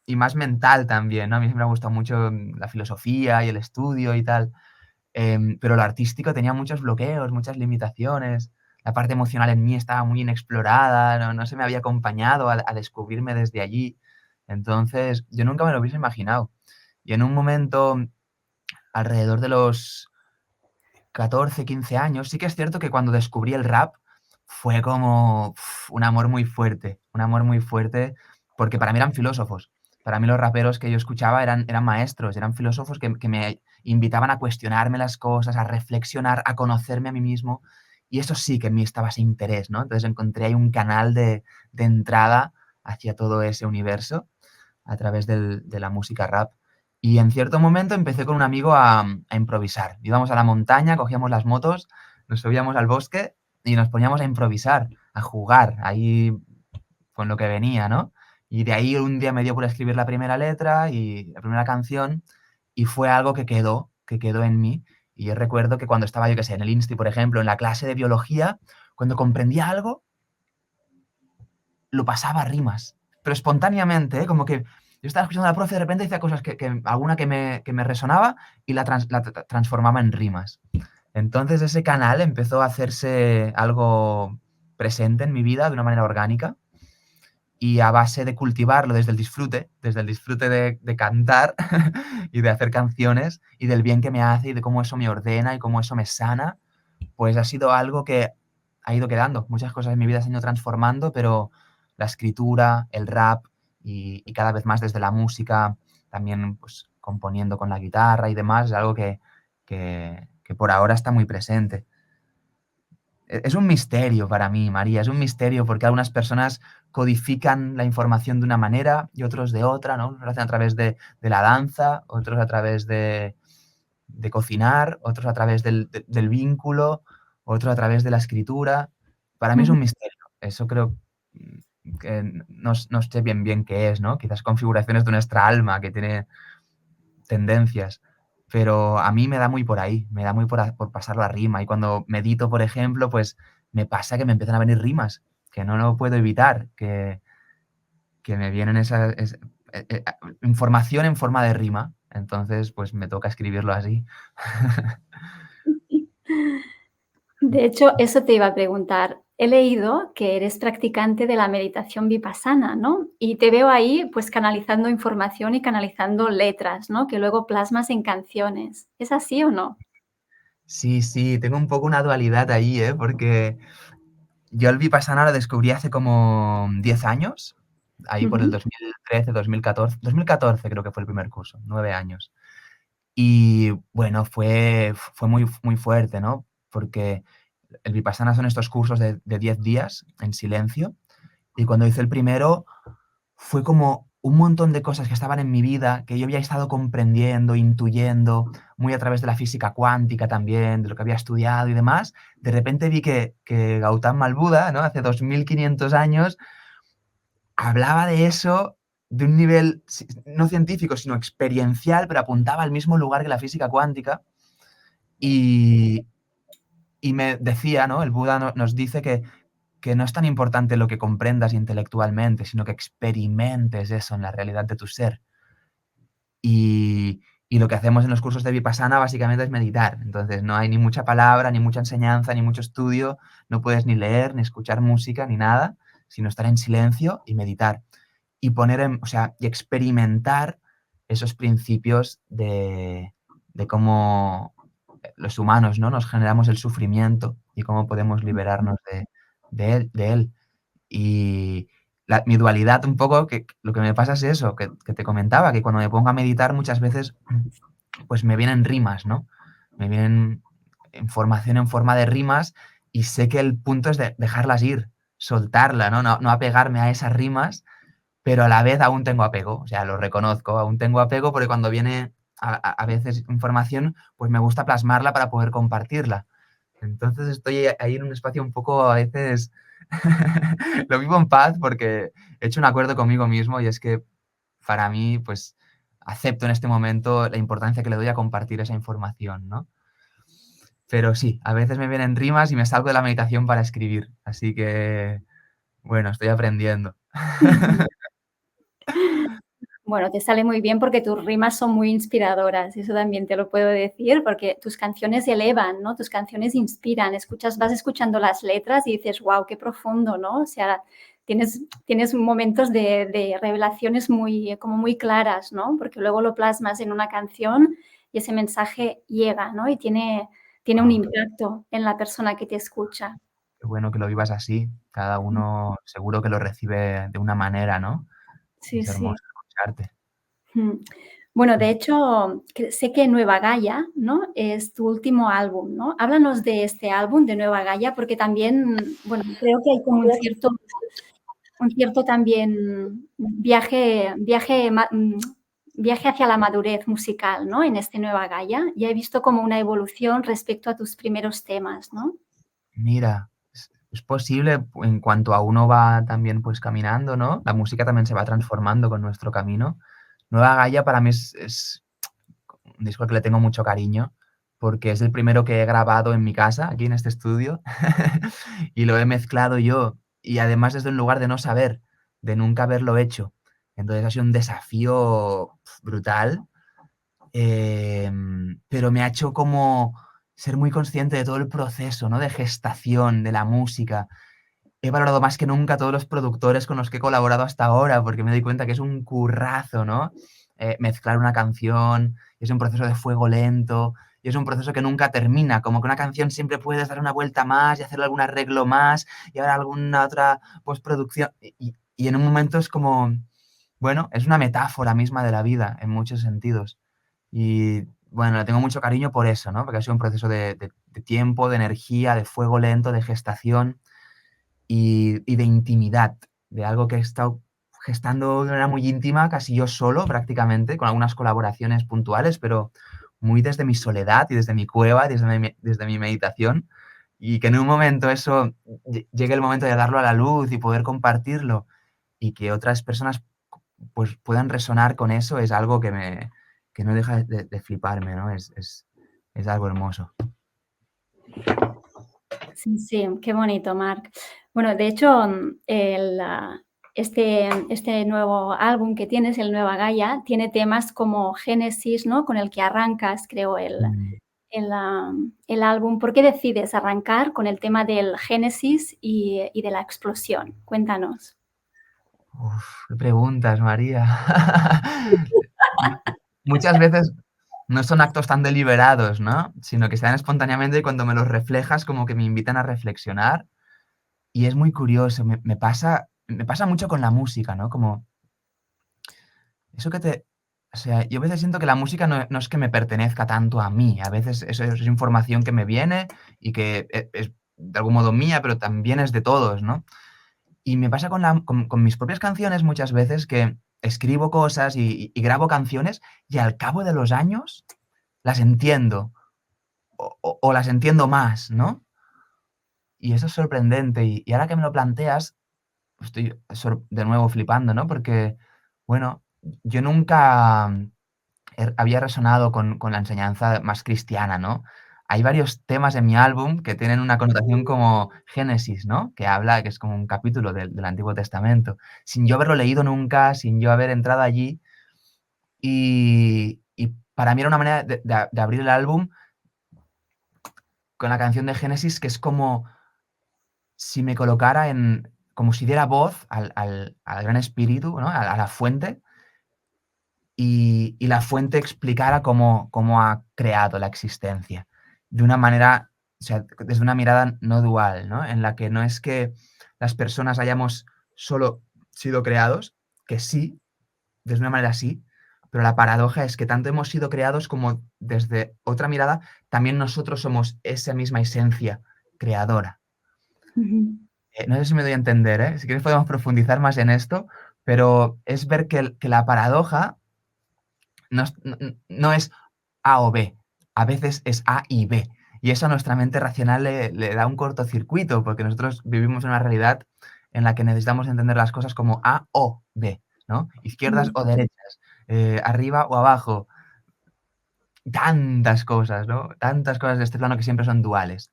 y más mental también, ¿no? A mí siempre me ha gustado mucho la filosofía y el estudio y tal. pero lo artístico tenía muchos bloqueos, muchas limitaciones. La parte emocional en mí estaba muy inexplorada, no se me había acompañado a descubrirme desde allí. Entonces, yo nunca me lo hubiese imaginado. Y en un momento, alrededor de los 14, 15 años, sí que es cierto que cuando descubrí el rap fue como un amor muy fuerte, porque para mí eran filósofos. Para mí los raperos que yo escuchaba eran maestros, eran filósofos que me invitaban a cuestionarme las cosas, a reflexionar, a conocerme a mí mismo. Y eso sí que en mí estaba ese interés, ¿no? Entonces encontré ahí un canal de entrada hacia todo ese universo a través de la música rap. Y en cierto momento empecé con un amigo a improvisar. Íbamos a la montaña, cogíamos las motos, nos subíamos al bosque y nos poníamos a improvisar, a jugar ahí con lo que venía, ¿no? Y de ahí un día me dio por escribir la primera letra y la primera canción y fue algo que quedó en mí. Y yo recuerdo que cuando estaba, yo qué sé, en el Insti, por ejemplo, en la clase de biología, cuando comprendía algo, lo pasaba a rimas, pero espontáneamente, ¿eh? Como que yo estaba escuchando a la profe y de repente decía cosas alguna que me resonaba y la transformaba en rimas. Entonces ese canal empezó a hacerse algo presente en mi vida de una manera orgánica y a base de cultivarlo desde el disfrute de cantar y de hacer canciones y del bien que me hace y de cómo eso me ordena y cómo eso me sana, pues ha sido algo que ha ido quedando. Muchas cosas en mi vida se han ido transformando, pero la escritura, el rap y cada vez más desde la música, también pues componiendo con la guitarra y demás, es algo que por ahora está muy presente. Es un misterio para mí, María, es un misterio porque algunas personas codifican la información de una manera y otros de otra, ¿no? Lo hacen a través de la danza, otros a través de cocinar, otros a través del vínculo, otro a través de la escritura. Para mí es Ujú. un misterio. Eso creo que no sé bien qué es, ¿no? Quizás configuraciones de nuestra alma que tiene tendencias, pero a mí me da muy por ahí, me da muy por pasar la rima. Y cuando medito, por ejemplo, pues me pasa que me empiezan a venir rimas, que no lo puedo evitar, que me vienen información en forma de rima. Entonces, pues me toca escribirlo así. De hecho, eso te iba a preguntar. He leído que eres practicante de la meditación vipassana, ¿no? Y te veo ahí, pues, canalizando información y canalizando letras, ¿no? Que luego plasmas en canciones. ¿Es así o no? Sí, sí, tengo un poco una dualidad ahí, ¿eh? Porque yo el Vipassana lo descubrí hace como 10 años, ahí por el Ujú. 2013, 2014, 2014 creo que fue el primer curso, 9 años. Y bueno, fue muy fuerte, ¿no? Porque el Vipassana son estos cursos de 10 días en silencio. Y cuando hice el primero, fue como un montón de cosas que estaban en mi vida, que yo había estado comprendiendo, intuyendo, muy a través de la física cuántica también, de lo que había estudiado y demás. De repente vi que Gautama el Buda, ¿no? Hace 2500 años, hablaba de eso de un nivel no científico, sino experiencial, pero apuntaba al mismo lugar que la física cuántica. Y, y me decía, ¿no? El Buda nos dice que no es tan importante lo que comprendas intelectualmente, sino que experimentes eso en la realidad de tu ser. Y, y lo que hacemos en los cursos de Vipassana básicamente es meditar. Entonces no hay ni mucha palabra, ni mucha enseñanza, ni mucho estudio, no puedes ni leer, ni escuchar música, ni nada, sino estar en silencio y meditar. Y o sea, y experimentar esos principios de cómo los humanos, ¿no? Nos generamos el sufrimiento y cómo podemos liberarnos de él. Y mi dualidad un poco, que lo que me pasa es eso, que te comentaba, que cuando me pongo a meditar muchas veces, pues me vienen rimas, ¿no? Me vienen información en forma de rimas y sé que el punto es dejarlas ir, soltarla, ¿no? No apegarme a esas rimas, pero a la vez aún tengo apego, o sea, lo reconozco, aún tengo apego porque cuando viene a veces información, pues me gusta plasmarla para poder compartirla. Entonces estoy ahí en un espacio un poco a veces lo vivo en paz porque he hecho un acuerdo conmigo mismo y es que para mí, pues acepto en este momento la importancia que le doy a compartir esa información, ¿no? Pero sí, a veces me vienen rimas y me salgo de la meditación para escribir, así que bueno, estoy aprendiendo. Bueno, te sale muy bien porque tus rimas son muy inspiradoras, eso también te lo puedo decir, porque tus canciones elevan, ¿no? Tus canciones inspiran, vas escuchando las letras y dices, wow, qué profundo, ¿no? O sea, tienes momentos de revelaciones como muy claras, ¿no? Porque luego lo plasmas en una canción y ese mensaje llega, ¿no? Y tiene un Guau, impacto en la persona que te escucha. qué bueno que lo vivas así. Cada uno seguro que lo recibe de una manera, ¿no? Sí, Es sí. hermoso escucharte. Mm. Bueno, de Pues hecho, sé que Nueva Gaia, ¿no? Es tu último álbum, ¿no? Háblanos de este álbum de Nueva Gaia, porque también, bueno, creo que hay como un cierto también viaje hacia la madurez musical, ¿no? En este Nueva Gaia. Ya he visto como una evolución respecto a tus primeros temas, ¿no? mira, es posible en cuanto a uno va también, pues, caminando, ¿no? La música también se va transformando con nuestro camino. Nueva Gaia para mí es un disco al que le tengo mucho cariño, porque es el primero que he grabado en mi casa, aquí en este estudio, y lo he mezclado yo, y además desde un lugar de no saber, de nunca haberlo hecho. Entonces ha sido un desafío brutal, pero me ha hecho como ser muy consciente de todo el proceso, ¿no? De gestación de la música. He valorado más que nunca a todos los productores con los que he colaborado hasta ahora, porque me doy cuenta que es un currazo, ¿no? Mezclar una canción, es un proceso de fuego lento, y es un proceso que nunca termina, como que una canción siempre puedes dar una vuelta más y hacerle algún arreglo más, y ahora alguna otra postproducción, y en un momento es como, bueno, es una metáfora misma de la vida en muchos sentidos. Y bueno, le tengo mucho cariño por eso, ¿no? Porque ha sido un proceso de tiempo, de energía, de fuego lento, de gestación y de intimidad, de algo que he estado gestando de manera muy íntima, casi yo solo prácticamente, con algunas colaboraciones puntuales, pero muy desde mi soledad y desde mi cueva, desde mi meditación, y que en un momento eso llegue el momento de darlo a la luz y poder compartirlo y que otras personas pues puedan resonar con eso es algo que no deja de fliparme, ¿no? Es algo hermoso. Sí, sí, qué bonito, Marc. Bueno, de hecho, este nuevo álbum que tienes, el Nueva Gaia, tiene temas como Génesis, ¿no? Con el que arrancas, creo, Mm. el álbum. ¿Por qué decides arrancar con el tema del Génesis y de la explosión? Cuéntanos. Uf, qué preguntas, María. Muchas veces no son actos tan deliberados, ¿no? Sino que se dan espontáneamente y cuando me los reflejas como que me invitan a reflexionar. Y es muy curioso, me pasa mucho con la música, ¿no? Como eso que te o sea, yo a veces siento que la música no es que me pertenezca tanto a mí, a veces eso es información que me viene y que es de algún modo mía, pero también es de todos, ¿no? Y me pasa con mis propias canciones muchas veces que escribo cosas y grabo canciones y al cabo de los años las entiendo o las entiendo más, ¿no? Y eso es sorprendente. Y ahora que me lo planteas, pues estoy de nuevo flipando, ¿no? Porque, bueno, yo nunca había resonado con la enseñanza más cristiana, ¿no? Hay varios temas en mi álbum que tienen una connotación como Génesis, ¿no? Que es como un capítulo del Antiguo Testamento, sin yo haberlo leído nunca, sin yo haber entrado allí. Y para mí era una manera de abrir el álbum con la canción de Génesis, que es como si me colocara como si diera voz al Gran Espíritu, ¿no? A la fuente, y la fuente explicara cómo ha creado la existencia. De una manera, o sea, desde una mirada no dual, ¿no? En la que no es que las personas hayamos solo sido creados, que sí, desde una manera sí, pero la paradoja es que tanto hemos sido creados como desde otra mirada, también nosotros somos esa misma esencia creadora. Ujú. No sé si me doy a entender, ¿eh? Si quieres podemos profundizar más en esto, pero es ver que la paradoja no es A o B, a veces es A y B. Y eso a nuestra mente racional le da un cortocircuito, porque nosotros vivimos en una realidad en la que necesitamos entender las cosas como A o B, ¿no? Izquierdas Mm. o derechas, arriba o abajo, tantas cosas, ¿no? Tantas cosas de este plano que siempre son duales.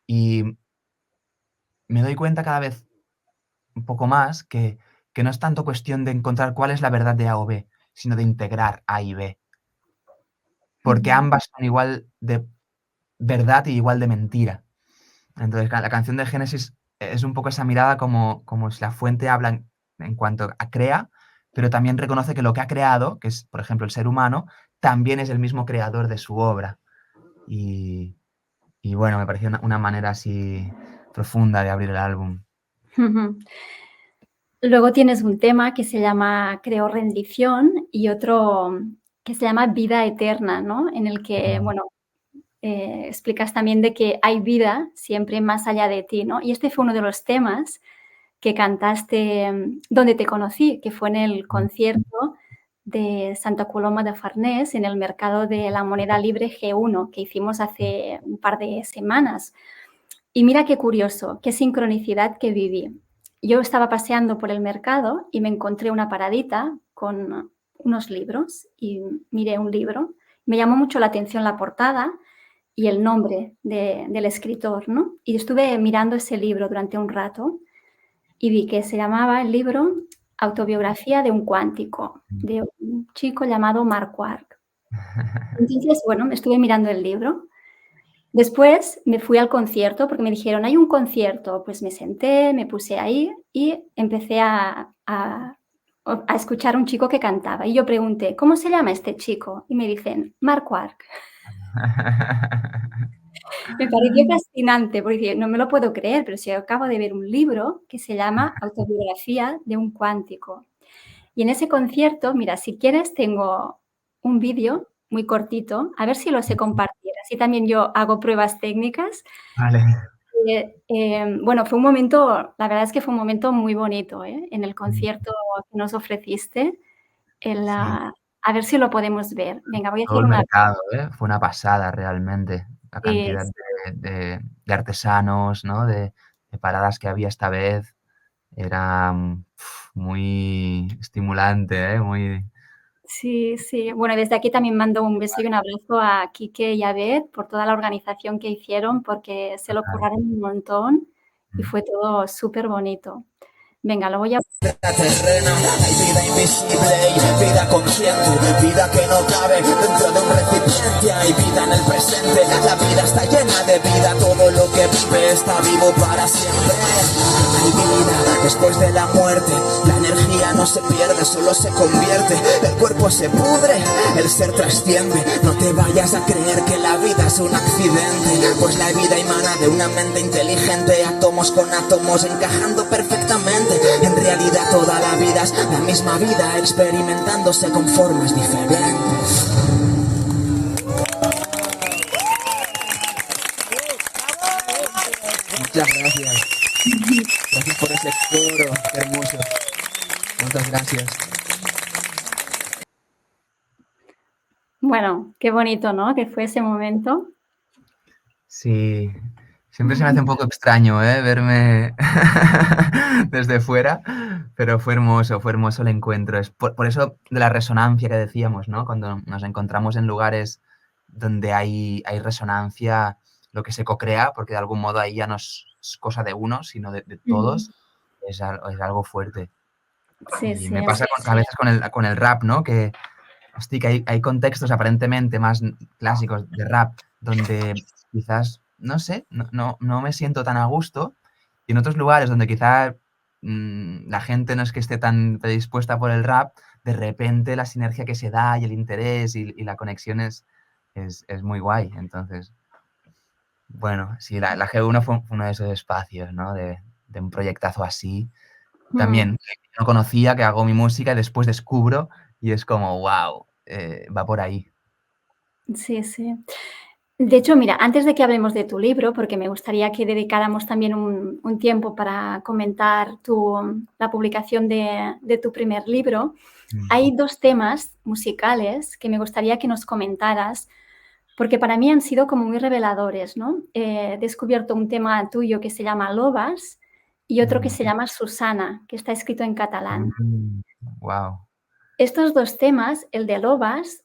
Y me doy cuenta cada vez un poco más que no es tanto cuestión de encontrar cuál es la verdad de A o B, sino de integrar A y B. Porque ambas son igual de verdad y igual de mentira. Entonces, la canción de Génesis es un poco esa mirada como si la fuente habla en cuanto a crea, pero también reconoce que lo que ha creado, que es, por ejemplo, el ser humano, también es el mismo creador de su obra. Y bueno, me pareció una manera así profunda de abrir el álbum. Luego tienes un tema que se llama, creo, Rendición, y otro que se llama Vida Eterna, ¿no? En el que, bueno, explicas también de que hay vida siempre más allá de ti, ¿no? Y este fue uno de los temas que cantaste donde te conocí, que fue en el concierto de Santa Coloma de Farnés, en el mercado de la moneda libre G1, que hicimos hace un par de semanas. Y mira qué curioso, qué sincronicidad que viví. Yo estaba paseando por el mercado y me encontré una paradita con unos libros y miré un libro. Me llamó mucho la atención la portada y el nombre del escritor, ¿no? Y estuve mirando ese libro durante un rato y vi que se llamaba el libro Autobiografía de un cuántico, de un chico llamado Mark Quark. Entonces, bueno, me estuve mirando el libro. Después me fui al concierto porque me dijeron, hay un concierto. Pues me senté, me puse ahí y empecé a escuchar a un chico que cantaba. Y yo pregunté, ¿cómo se llama este chico? Y me dicen, Mark Quark. Me pareció fascinante porque no me lo puedo creer, pero si yo acabo de ver un libro que se llama Autobiografía de un cuántico. Y en ese concierto, mira, si quieres tengo un vídeo muy cortito, a ver si lo sé compartir. Así también yo hago pruebas técnicas. Vale. Bueno, fue un momento, la verdad es que fue un momento muy bonito, ¿eh? En el concierto que nos ofreciste, Sí. A ver si lo podemos ver. Venga, voy a Todo hacer el una... mercado, fue una pasada realmente. La Sí, cantidad de artesanos, ¿no? De paradas que había esta vez era muy estimulante, muy... sí, sí. Bueno, desde aquí también mando un beso y un abrazo a Quique y a Beth por toda la organización que hicieron, porque se lo curraron un montón y fue todo súper bonito. Venga, lo voy a... Terrena, hay vida invisible y vida consciente, vida que no cabe dentro de un recipiente, hay vida en el presente, la vida está llena de vida, todo lo que vive está vivo para siempre. Hay vida después de la muerte, la energía no se pierde, solo se convierte, el cuerpo se pudre, el ser trasciende, no te vayas a creer que la vida es un accidente, pues la vida emana de una mente inteligente, átomos con átomos encajando perfectamente, en realidad toda la vida es la misma vida, experimentándose con formas diferentes. Muchas gracias. Gracias por ese coro, qué hermoso. Muchas gracias. Bueno, qué bonito, ¿no? Que fue ese momento. Sí, siempre se me hace un poco extraño, verme desde fuera, pero fue hermoso el encuentro. Es por eso de la resonancia que decíamos, ¿no? Cuando nos encontramos en lugares donde hay resonancia, lo que se co-crea, porque de algún modo ahí ya no es cosa de uno, sino de todos, es algo fuerte. Sí, Y sí. me pasa a veces con el rap, ¿no? Que, hostia, que hay contextos aparentemente más clásicos de rap donde quizás, no sé, no me siento tan a gusto, y en otros lugares donde quizás la gente no es que esté tan predispuesta por el rap, de repente la sinergia que se da y el interés y la conexión es muy guay. Entonces, bueno, sí, la G1 fue uno de esos espacios, ¿no? De un proyectazo así. También que no conocía, que hago mi música y después descubro y es como, wow, va por ahí. Sí, sí. De hecho, mira, antes de que hablemos de tu libro, porque me gustaría que dedicáramos también un tiempo para comentar la publicación de tu primer libro, hay dos temas musicales que me gustaría que nos comentaras, porque para mí han sido como muy reveladores, ¿no? He descubierto un tema tuyo que se llama Lobas y otro que se llama Susana, que está escrito en catalán. Wow. Estos dos temas, el de Lobas,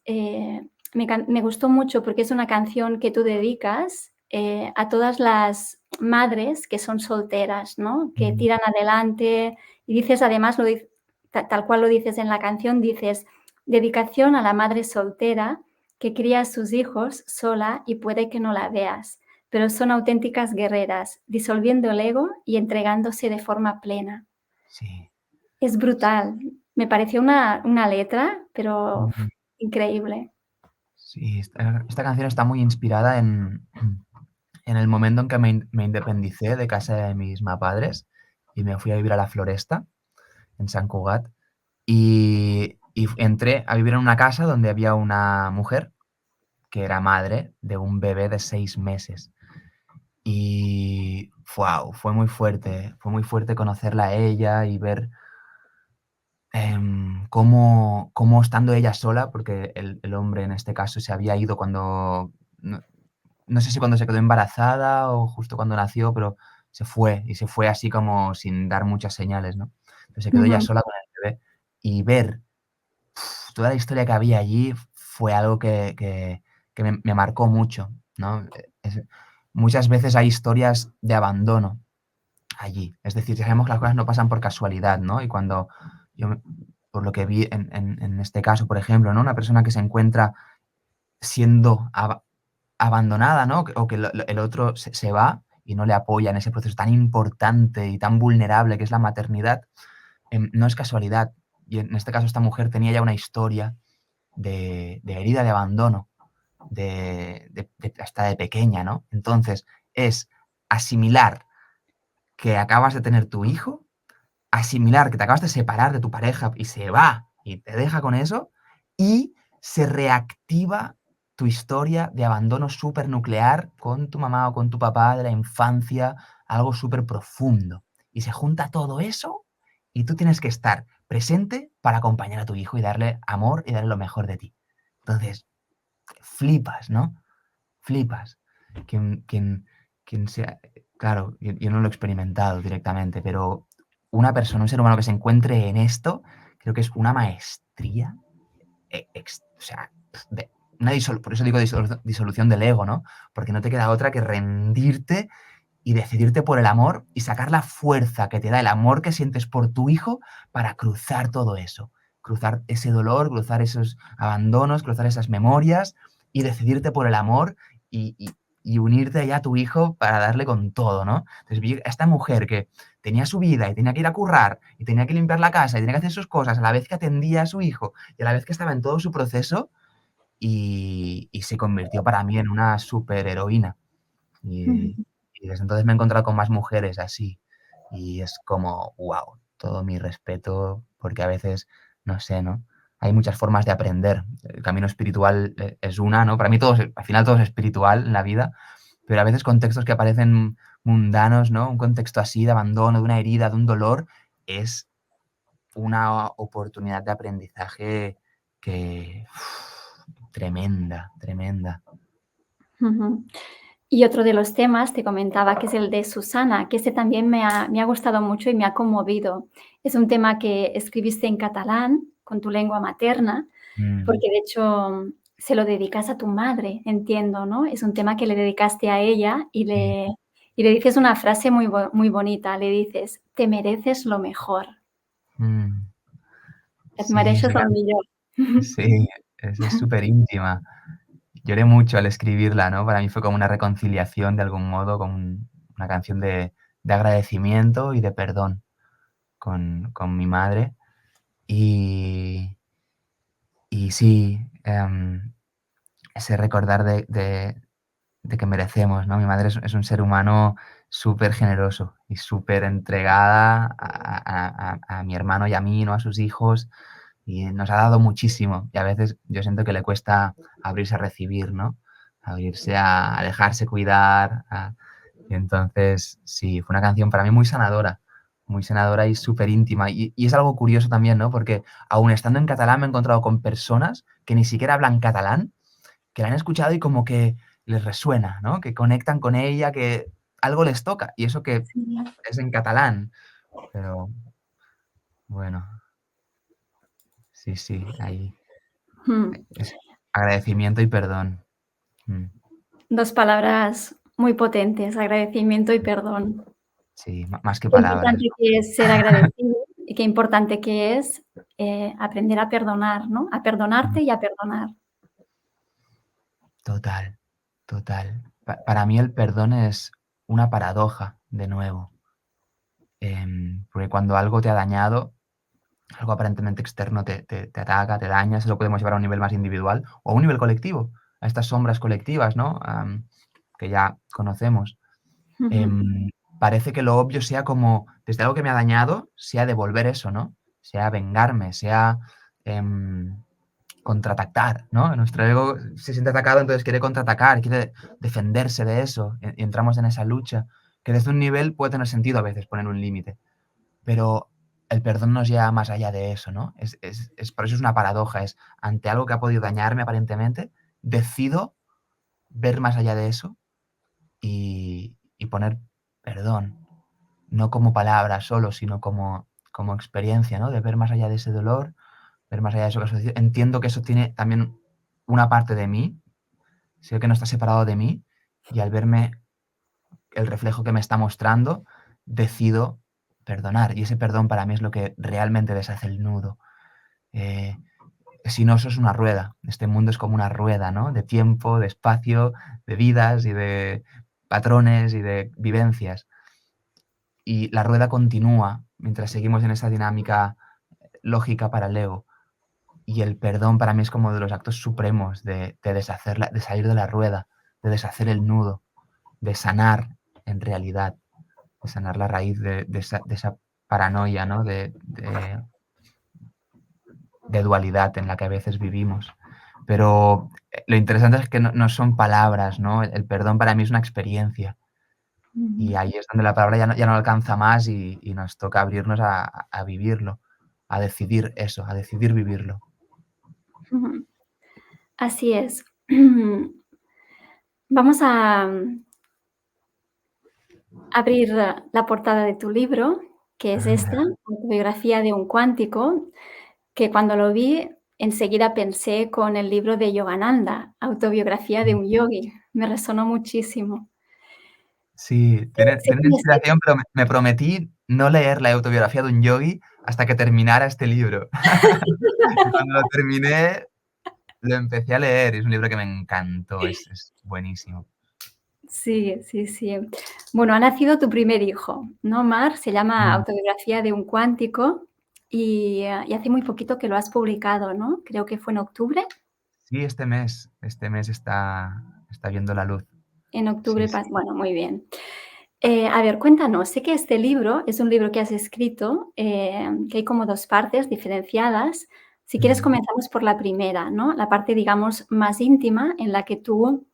me gustó mucho porque es una canción que tú dedicas a todas las madres que son solteras, ¿no? Que tiran adelante y dices, además, tal cual lo dices en la canción, dices, Dedicación a la madre soltera que cría a sus hijos sola y puede que no la veas, pero son auténticas guerreras, disolviendo el ego y entregándose de forma plena. Sí. Es brutal. Me pareció una letra, pero Ujú. increíble. Sí, esta canción está muy inspirada en el momento en que me independicé de casa de mis padres y me fui a vivir a la Floresta, en Sant Cugat, y entré a vivir en una casa donde había una mujer que era madre de un bebé de 6 meses. Y, ¡guau!, fue muy fuerte conocerla a ella y ver, cómo estando ella sola, porque el hombre en este caso se había ido cuando no sé si cuando se quedó embarazada o justo cuando nació, pero se fue, y se fue así como sin dar muchas señales, ¿no? Entonces se quedó ella Ujú, sola con el bebé y ver toda la historia que había allí fue algo que me marcó mucho, ¿no? Muchas veces hay historias de abandono allí, es decir, sabemos que las cosas no pasan por casualidad, ¿no? Y cuando yo por lo que vi en este caso, por ejemplo, ¿no? Una persona que se encuentra siendo abandonada, ¿no? O que el otro se va y no le apoya en ese proceso tan importante y tan vulnerable que es la maternidad, no es casualidad. Y en este caso esta mujer tenía ya una historia de herida de abandono, hasta de pequeña, ¿no? Entonces, es asimilar que acabas de tener tu hijo, asimilar que te acabas de separar de tu pareja y se va y te deja con eso, y se reactiva tu historia de abandono supernuclear con tu mamá o con tu papá de la infancia, algo súper profundo. Y se junta todo eso y tú tienes que estar presente para acompañar a tu hijo y darle amor y darle lo mejor de ti. Entonces, flipas, ¿no? Flipas. Quien, quien, quien sea, claro, yo no lo he experimentado directamente, pero una persona, un ser humano que se encuentre en esto, creo que es una maestría, o sea, por eso digo disolución del ego, ¿no? Porque no te queda otra que rendirte y decidirte por el amor y sacar la fuerza que te da el amor que sientes por tu hijo para cruzar todo eso, cruzar ese dolor, cruzar esos abandonos, cruzar esas memorias y decidirte por el amor y unirte ya a tu hijo para darle con todo, ¿no? Entonces vi a esta mujer que tenía su vida y tenía que ir a currar y tenía que limpiar la casa y tenía que hacer sus cosas a la vez que atendía a su hijo y a la vez que estaba en todo su proceso y se convirtió para mí en una superheroína. ujú. Y desde entonces me he encontrado con más mujeres así. Y es como, wow, todo mi respeto, porque a veces, no sé, ¿no? Hay muchas formas de aprender. El camino espiritual es una, ¿no? Para mí al final todo es espiritual en la vida, pero a veces contextos que parecen mundanos, ¿no? Un contexto así de abandono, de una herida, de un dolor, es una oportunidad de aprendizaje que tremenda, tremenda. Ujú. Y otro de los temas, te comentaba, que es el de Susana, que ese también me ha gustado mucho y me ha conmovido. Es un tema que escribiste en catalán, con tu lengua materna, Mm, porque de hecho se lo dedicas a tu madre, entiendo, ¿no? Es un tema que le dedicaste a ella sí. y le dices una frase muy bonita, le dices: "Te mereces lo mejor, Mm. et Sí, mereixes el millor". sí, es súper íntima. Lloré mucho al escribirla, ¿no? Para mí fue como una reconciliación de algún modo, con una canción de agradecimiento y de perdón con mi madre. Y y sí, ese recordar de que merecemos, ¿no? Mi madre es un ser humano súper generoso y súper entregada a mi hermano y a mí, ¿no? A sus hijos, y nos ha dado muchísimo. Y a veces yo siento que le cuesta abrirse a recibir, ¿no? Abrirse a dejarse cuidar. Y entonces, sí, fue una canción para mí muy sanadora y súper íntima. Y es algo curioso también, ¿no? Porque aún estando en catalán me he encontrado con personas que ni siquiera hablan catalán, que la han escuchado y como que les resuena, ¿no? Que conectan con ella, que algo les toca. Y eso que Sí. es en catalán. Pero bueno, sí, sí, ahí Mm. es agradecimiento y perdón. Mm, 2 palabras muy potentes, agradecimiento y perdón. sí, más que Qué palabras. importante que es ser agradecido y qué importante que es aprender a perdonar, ¿no? A perdonarte y a perdonar. Total, total. Para mí el perdón es una paradoja, de nuevo. Porque cuando algo te ha dañado, algo aparentemente externo te ataca, te daña, eso lo podemos llevar a un nivel más individual o a un nivel colectivo, a estas sombras colectivas, ¿no? Que ya conocemos. Ujú. Em, Parece que lo obvio sea como, desde algo que me ha dañado, sea devolver eso, ¿no? Sea vengarme, sea contraatacar, ¿no? Nuestro ego se siente atacado, entonces quiere contraatacar, quiere defenderse de eso, y entramos en esa lucha, que desde un nivel puede tener sentido a veces poner un límite, pero el perdón nos lleva más allá de eso, ¿no? Por eso es una paradoja, es ante algo que ha podido dañarme aparentemente, decido ver más allá de eso y poner perdón, no como palabra solo, sino como experiencia, ¿no? De ver más allá de ese dolor, ver más allá de eso que ha sucedido. Entiendo que eso tiene también una parte de mí, sé que no está separado de mí, y al verme el reflejo que me está mostrando, decido perdonar. Y ese perdón para mí es lo que realmente deshace el nudo. Eh, si no, eso es una rueda. Este mundo es como una rueda, ¿no? De tiempo, de espacio, de vidas y de patrones y de vivencias. Y la rueda continúa mientras seguimos en esa dinámica lógica para el ego. Y el perdón para mí es como de los actos supremos de deshacerla, de salir de la rueda, de deshacer el nudo, de sanar en realidad, de sanar la raíz de esa paranoia, ¿no? De dualidad en la que a veces vivimos. Pero lo interesante es que no son palabras, ¿no? El perdón para mí es una experiencia. Y Ujú. ahí es donde la palabra ya no alcanza más y nos toca abrirnos a vivirlo, a decidir eso, a decidir vivirlo. Ujú. Así es. Vamos a abrir la portada de tu libro, que es esta, Anda. Autobiografía de un cuántico, que cuando lo vi enseguida pensé con el libro de Yogananda, Autobiografía de un yogi. Me resonó muchísimo. Sí, Sé tiene que inspiración, pero me prometí no leer la autobiografía de un yogi hasta que terminara este libro. Y cuando lo terminé, lo empecé a leer, y es un libro que me encantó, es buenísimo. sí, sí, sí. Bueno, ha nacido tu primer hijo, ¿no, Mar? Se llama Mm. Autobiografía de un cuántico y hace muy poquito que lo has publicado, ¿no? Creo que fue en octubre. Sí, este mes está viendo la luz. En Sí, octubre sí. pas bueno, muy bien. A ver, cuéntanos, sé que este libro es un libro que has escrito, que hay como 2 partes diferenciadas. Si quieres Mm. comenzamos por la primera, ¿no? La parte, digamos, más íntima en la que tú,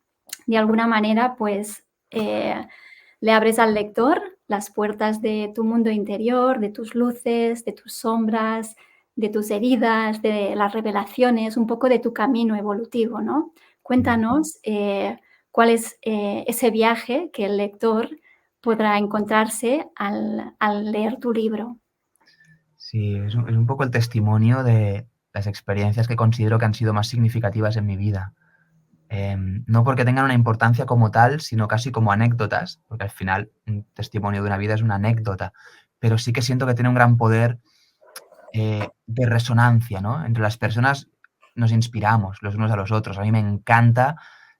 de alguna manera, pues, le abres al lector las puertas de tu mundo interior, de tus luces, de tus sombras, de tus heridas, de las revelaciones, un poco de tu camino evolutivo, ¿no? Mm. Cuéntanos, cuál es, ese viaje que el lector podrá encontrarse al leer tu libro. Sí, es un poco el testimonio de las experiencias que considero que han sido más significativas en mi vida. No porque tengan una importancia como tal, sino casi como anécdotas, porque al final un testimonio de una vida es una anécdota, pero sí que siento que tiene un gran poder de resonancia, ¿no? Entre las personas nos inspiramos los unos a los otros. A mí me encanta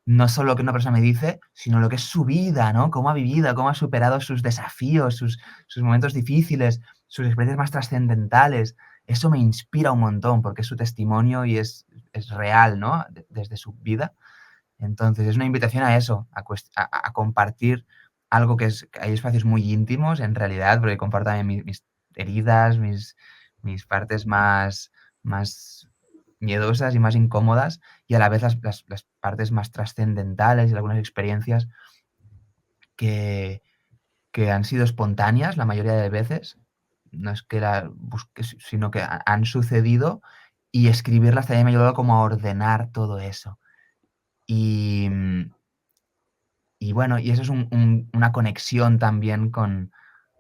no solo lo que una persona me dice, sino lo que es su vida, ¿no? Cómo ha vivido, cómo ha superado sus desafíos, sus momentos difíciles, sus experiencias más trascendentales. Eso me inspira un montón porque es su testimonio y es real, ¿no? Desde su vida. Entonces, es una invitación a eso, a compartir algo que hay espacios muy íntimos, en realidad, porque comparto también mis heridas, mis partes más miedosas y más incómodas, y a la vez las partes más trascendentales y algunas experiencias que que han sido espontáneas la mayoría de veces. No es que la busque, sino que han sucedido, y escribirlas también me ha ayudado como a ordenar todo eso. Y, y bueno, y eso es una conexión también con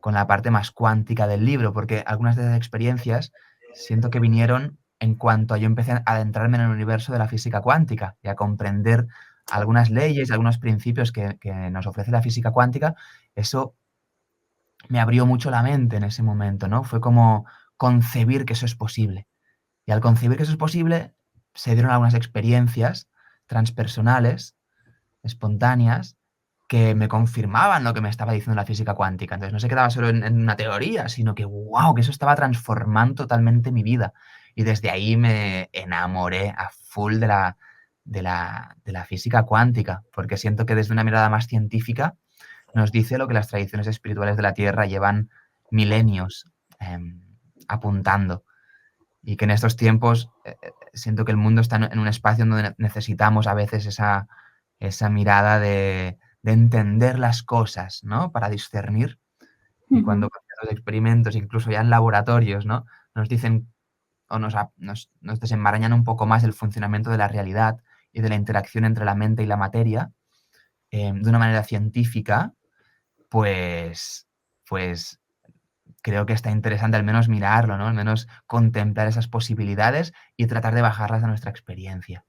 la parte más cuántica del libro, porque algunas de esas experiencias siento que vinieron en cuanto a yo empecé a adentrarme en el universo de la física cuántica y a comprender algunas leyes, algunos principios que nos ofrece la física cuántica. Eso me abrió mucho la mente en ese momento, ¿no? Fue como concebir que eso es posible. Y al concebir que eso es posible, se dieron algunas experiencias transpersonales, espontáneas, que me confirmaban lo que me estaba diciendo la física cuántica. Entonces no se quedaba solo en una teoría, sino que, wow, que eso estaba transformando totalmente mi vida. Y desde ahí me enamoré a full de la física cuántica, porque siento que desde una mirada más científica nos dice lo que las tradiciones espirituales de la Tierra llevan milenios apuntando. Y que en estos tiempos siento que el mundo está en un espacio donde necesitamos a veces esa mirada de entender las cosas, ¿no? Para discernir. Y cuando los experimentos, incluso ya en laboratorios, ¿no? Nos dicen o nos desenmarañan un poco más el funcionamiento de la realidad y de la interacción entre la mente y la materia de una manera científica, pues creo que está interesante al menos mirarlo, ¿no? Al menos contemplar esas posibilidades y tratar de bajarlas a nuestra experiencia.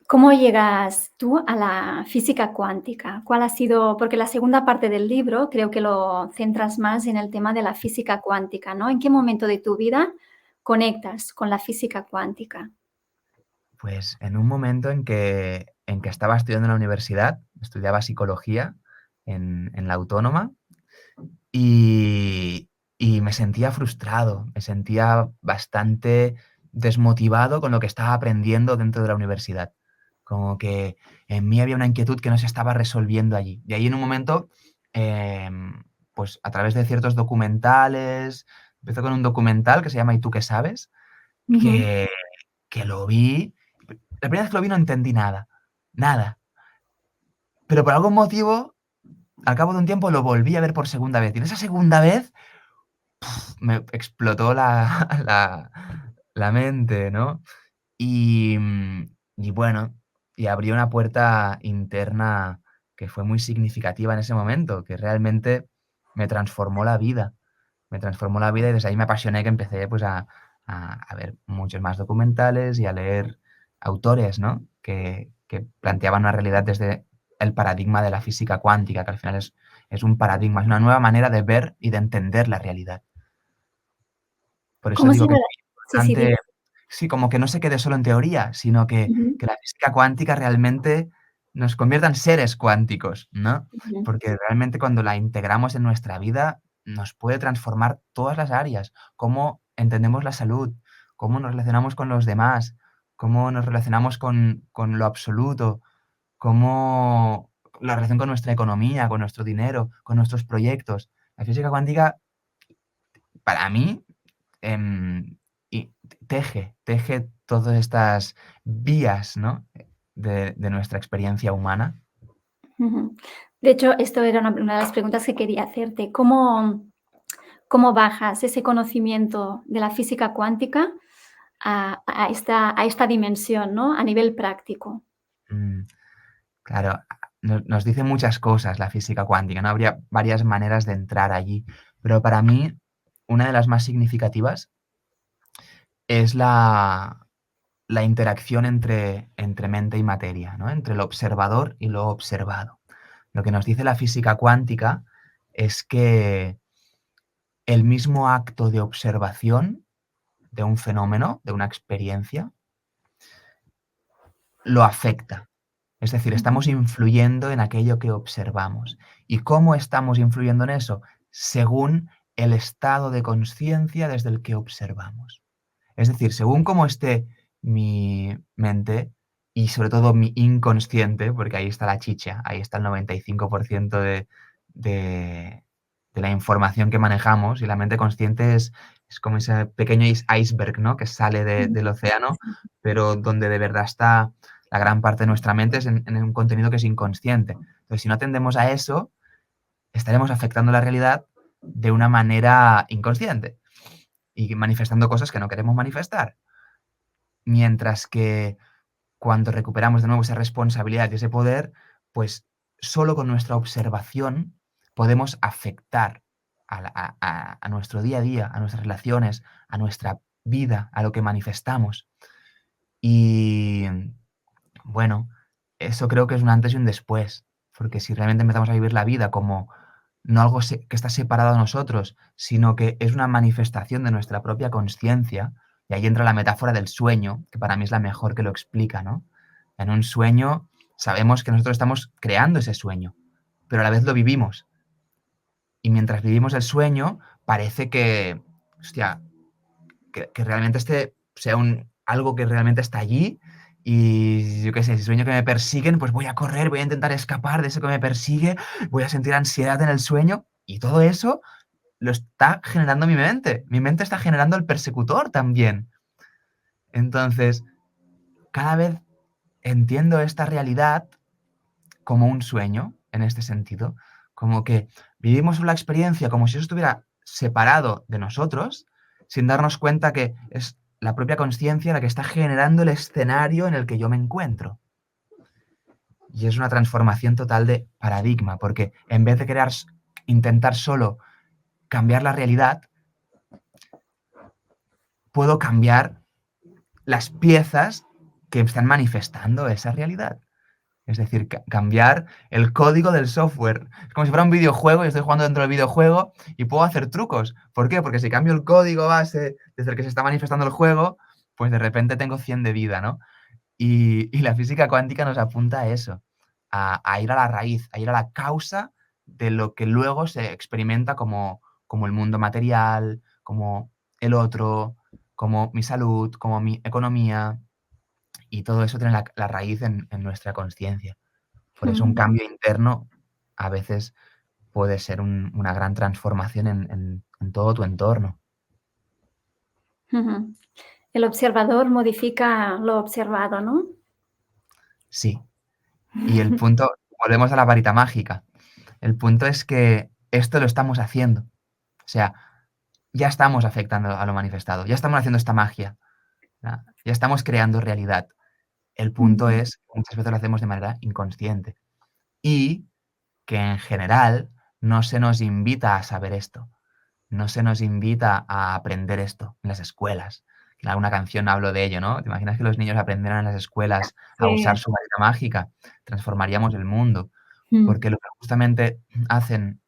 ¿Cómo llegas tú a la física cuántica? ¿Cuál ha sido? Porque la segunda parte del libro creo que lo centras más en el tema de la física cuántica, ¿no? ¿En qué momento de tu vida conectas con la física cuántica? Pues en un momento en que estaba estudiando en la universidad, estudiaba psicología en la Autónoma y me sentía frustrado, me sentía bastante desmotivado con lo que estaba aprendiendo dentro de la universidad. Como que en mí había una inquietud que no se estaba resolviendo allí. Y ahí en un momento, pues a través de ciertos documentales, empezó con un documental que se llama ¿Y tú qué sabes? Ujú. Que, que lo vi. La primera vez que lo vi no entendí nada, nada. Pero por algún motivo, al cabo de un tiempo lo volví a ver por segunda vez. Y en esa segunda vez me explotó la mente, ¿no? Y, y bueno, y abrió una puerta interna que fue muy significativa en ese momento, que realmente me transformó la vida. Me transformó la vida y desde ahí me apasioné que empecé pues a ver muchos más documentales y a leer autores, ¿no? Que planteaban una realidad desde el paradigma de la física cuántica, que al final es un paradigma, es una nueva manera de ver y de entender la realidad. Por eso ¿Cómo se digo que es rela Sí, muy sí, dime. importante, sí, como que no se quede solo en teoría, sino Ujú, que la física cuántica realmente nos convierta en seres cuánticos, ¿no? ujú. Porque realmente cuando la integramos en nuestra vida nos puede transformar todas las áreas, cómo entendemos la salud, cómo nos relacionamos con los demás, cómo nos relacionamos con lo absoluto, cómo la relación con nuestra economía, con nuestro dinero, con nuestros proyectos. La física cuántica, para mí, em, y teje todas estas vías, ¿no? De nuestra experiencia humana. Ujú. De hecho, esto era una de las preguntas que quería hacerte. ¿Cómo bajas ese conocimiento de la física cuántica a esta dimensión, ¿no? A nivel práctico. Mm, claro, nos dice muchas cosas la física cuántica, ¿no? Habría varias maneras de entrar allí, pero para mí una de las más significativas es la interacción entre mente y materia, ¿no? Entre lo observador y lo observado. Lo que nos dice la física cuántica es que el mismo acto de observación de un fenómeno, de una experiencia, lo afecta. Es decir, Ujú, estamos influyendo en aquello que observamos. ¿Y cómo estamos influyendo en eso? Según el estado de conciencia desde el que observamos. Es decir, según cómo esté mi mente y sobre todo mi inconsciente, porque ahí está la chicha, ahí está el 95% de, de la información que manejamos y la mente consciente es como ese pequeño iceberg, ¿no? Que sale ujú. del océano, pero donde de verdad está la gran parte de nuestra mente es en un contenido que es inconsciente. Entonces, si no atendemos a eso, estaremos afectando la realidad de una manera inconsciente y manifestando cosas que no queremos manifestar. Mientras que cuando recuperamos de nuevo esa responsabilidad y ese poder, pues solo con nuestra observación podemos afectar a nuestro día a día, a nuestras relaciones, a nuestra vida, a lo que manifestamos. Y bueno, eso creo que es un antes y un después, porque si realmente empezamos a vivir la vida como no algo que está separado de nosotros, sino que es una manifestación de nuestra propia conciencia. Y ahí entra la metáfora del sueño, que para mí es la mejor que lo explica, ¿no? En un sueño sabemos que nosotros estamos creando ese sueño, pero a la vez lo vivimos. Y mientras vivimos el sueño, parece que, hostia, que realmente sea algo que realmente está allí. Y yo qué sé, si sueño que me persiguen, pues voy a correr, voy a intentar escapar de eso que me persigue, voy a sentir ansiedad en el sueño, y todo eso lo está generando mi mente. Mi mente está generando el persecutor también. Entonces, cada vez entiendo esta realidad como un sueño, en este sentido, como que vivimos la experiencia como si eso estuviera separado de nosotros, sin darnos cuenta que es la propia conciencia la que está generando el escenario en el que yo me encuentro. Y es una transformación total de paradigma, porque en vez de querer intentar solo cambiar la realidad, puedo cambiar las piezas que están manifestando esa realidad. Es decir, cambiar el código del software. Es como si fuera un videojuego y estoy jugando dentro del videojuego y puedo hacer trucos. ¿Por qué? Porque si cambio el código base desde el que se está manifestando el juego, pues de repente tengo 100 de vida, ¿no? Y la física cuántica nos apunta a eso, a ir a la raíz, a ir a la causa de lo que luego se experimenta como el mundo material, como el otro, como mi salud, como mi economía, y todo eso tiene la raíz en nuestra conciencia. Por eso un cambio interno a veces puede ser una gran transformación en todo tu entorno. Ujú. El observador modifica lo observado, ¿no? Sí. Y el punto, volvemos a la varita mágica. El punto es que esto lo estamos haciendo. O sea, ya estamos afectando a lo manifestado, ya estamos haciendo esta magia, ¿no? Ya estamos creando realidad. El punto Ujú. es que muchas veces lo hacemos de manera inconsciente y que en general no se nos invita a saber esto, no se nos invita a aprender esto en las escuelas. En alguna canción hablo de ello, ¿no? ¿Te imaginas que los niños aprendieran en las escuelas a usar Sí. su varita mágica? Transformaríamos el mundo, Mm. porque lo que justamente hacen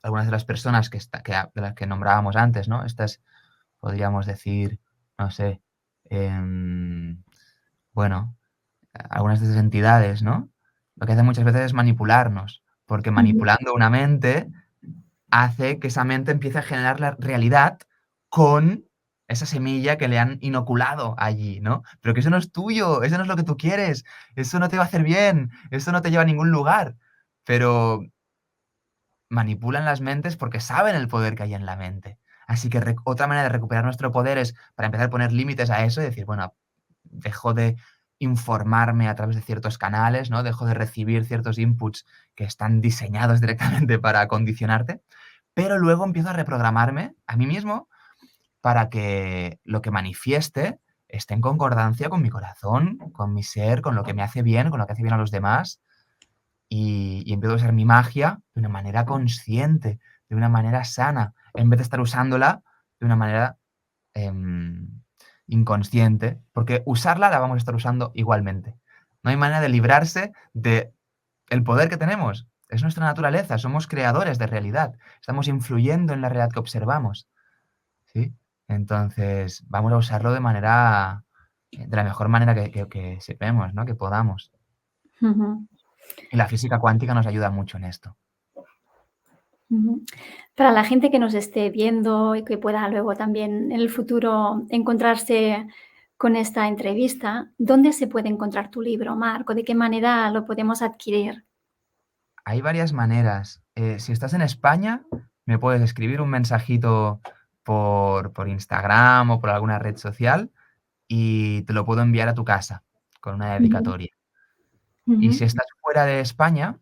algunas de las personas de las que nombrábamos antes, ¿no? Estas, podríamos decir, no sé, bueno, algunas de esas entidades, ¿no? Lo que hacen muchas veces es manipularnos, porque Ujú. manipulando una mente hace que esa mente empiece a generar la realidad con esa semilla que le han inoculado allí, ¿no? Pero que eso no es tuyo, eso no es lo que tú quieres, eso no te va a hacer bien, eso no te lleva a ningún lugar. Pero manipulan las mentes porque saben el poder que hay en la mente. Así que otra manera de recuperar nuestro poder es para empezar a poner límites a eso y decir, bueno, dejo de informarme a través de ciertos canales, ¿no? Dejo de recibir ciertos inputs que están diseñados directamente para condicionarte, pero luego empiezo a reprogramarme a mí mismo para que lo que manifieste esté en concordancia con mi corazón, con mi ser, con lo que me hace bien, con lo que hace bien a los demás, y empiezo a usar mi magia de una manera consciente, de una manera sana, en vez de estar usándola de una manera inconsciente, porque usarla la vamos a estar usando igualmente. No hay manera de librarse de el poder que tenemos. Es nuestra naturaleza, somos creadores de realidad, estamos influyendo en la realidad que observamos, ¿sí? Entonces, vamos a usarlo de la mejor manera que sepamos, ¿no? Que podamos. Ujú. Y la física cuántica nos ayuda mucho en esto. Ujú. Para la gente que nos esté viendo y que pueda luego también en el futuro encontrarse con esta entrevista, ¿dónde se puede encontrar tu libro, Marco? ¿De qué manera lo podemos adquirir? Hay varias maneras. Si estás en España, me puedes escribir un mensajito por Instagram o por alguna red social y te lo puedo enviar a tu casa con una Ujú, dedicatoria. Y si ujú. estás fuera de España,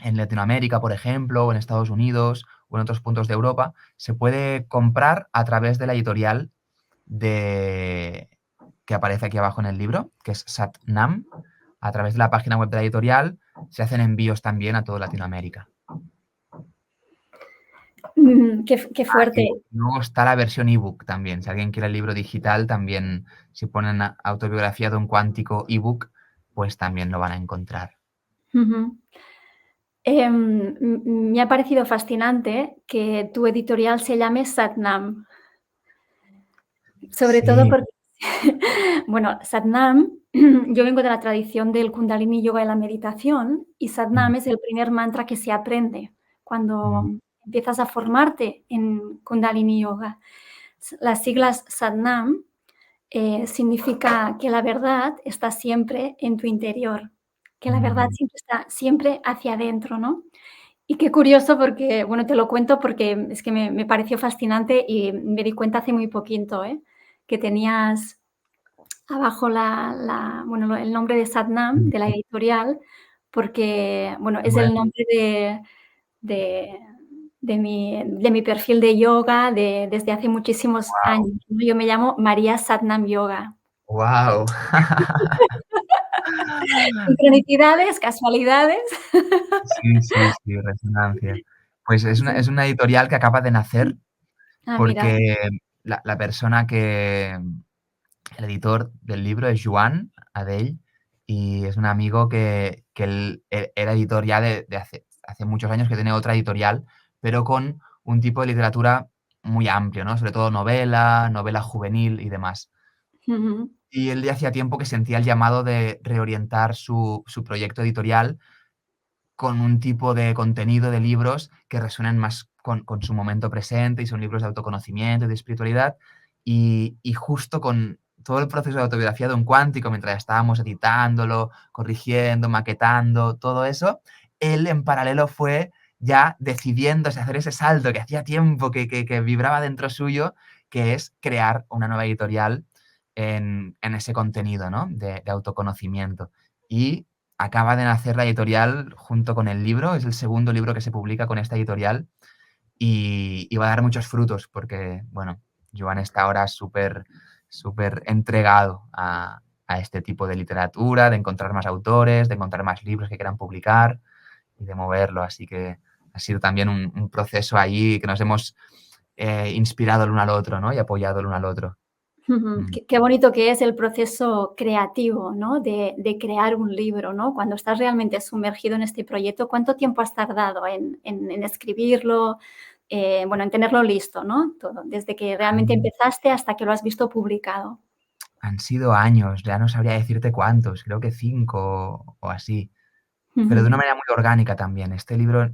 en Latinoamérica, por ejemplo, o en Estados Unidos o en otros puntos de Europa, se puede comprar a través de la editorial de, que aparece aquí abajo en el libro, que es Satnam. A través de la página web de la editorial se hacen envíos también a toda Latinoamérica. Qué Y fuerte. luego está la versión ebook también. Si alguien quiere el libro digital, también, si ponen autobiografía de un cuántico ebook, pues también lo van a encontrar. Ujú. Me ha parecido fascinante que tu editorial se llame Satnam, sobre todo Sí. porque, bueno, Satnam, yo vengo de la tradición del Kundalini Yoga y la meditación, y Mm, Satnam es el primer mantra que se aprende cuando mm, empiezas a formarte en Kundalini Yoga. Las siglas Satnam significa que la verdad está siempre en tu interior, que la verdad mm. siempre está siempre hacia adentro, ¿no? Y qué curioso porque, bueno, te lo cuento porque es que me pareció fascinante y me di cuenta hace muy poquito, que tenías abajo bueno, el nombre de Satnam, Mm. de la editorial, porque, bueno, es Bueno, el nombre de de mi perfil de yoga desde hace muchísimos guau, años, ¿no? Yo me llamo María Satnam Yoga. guau. Sincronicidades, casualidades. Sí, sí, sí, resonancia. Pues Sí. es una editorial que acaba de nacer Ah, mira. porque la persona que el editor del libro es Joan Adell y es un amigo que él era editor ya de hace muchos años, que tiene otra editorial, pero con un tipo de literatura muy amplio, ¿no? Sobre todo novela, novela juvenil y demás. Ujú. Y él ya hacía tiempo que sentía el llamado de reorientar su proyecto editorial con un tipo de contenido de libros que resuenen más con su momento presente y son libros de autoconocimiento y de espiritualidad. Y justo con todo el proceso de autobiografía de un cuántico, mientras estábamos editándolo, corrigiendo, maquetando, todo eso, él en paralelo fue ya decidiéndose hacer ese salto que hacía tiempo que vibraba dentro suyo, que es crear una nueva editorial en ese contenido, ¿no? De autoconocimiento. Y acaba de nacer la editorial junto con el libro, es el segundo libro que se publica con esta editorial y va a dar muchos frutos porque, bueno, Joan está ahora súper entregado a este tipo de literatura, de encontrar más autores, de encontrar más libros que quieran publicar y de moverlo. Así que ha sido también un proceso ahí que nos hemos inspirado el uno al otro, ¿no? Y apoyado el uno al otro. Ujú. Mm. Qué bonito que es el proceso creativo, ¿no? De crear un libro, ¿no? Cuando estás realmente sumergido en este proyecto, ¿cuánto tiempo has tardado en escribirlo? Bueno, en tenerlo listo, ¿no? Todo, desde que realmente Han, empezaste hasta que lo has visto publicado. han sido años, ya no sabría decirte cuántos, creo que 5 o así. Pero de una Ujú. manera muy orgánica también. Este libro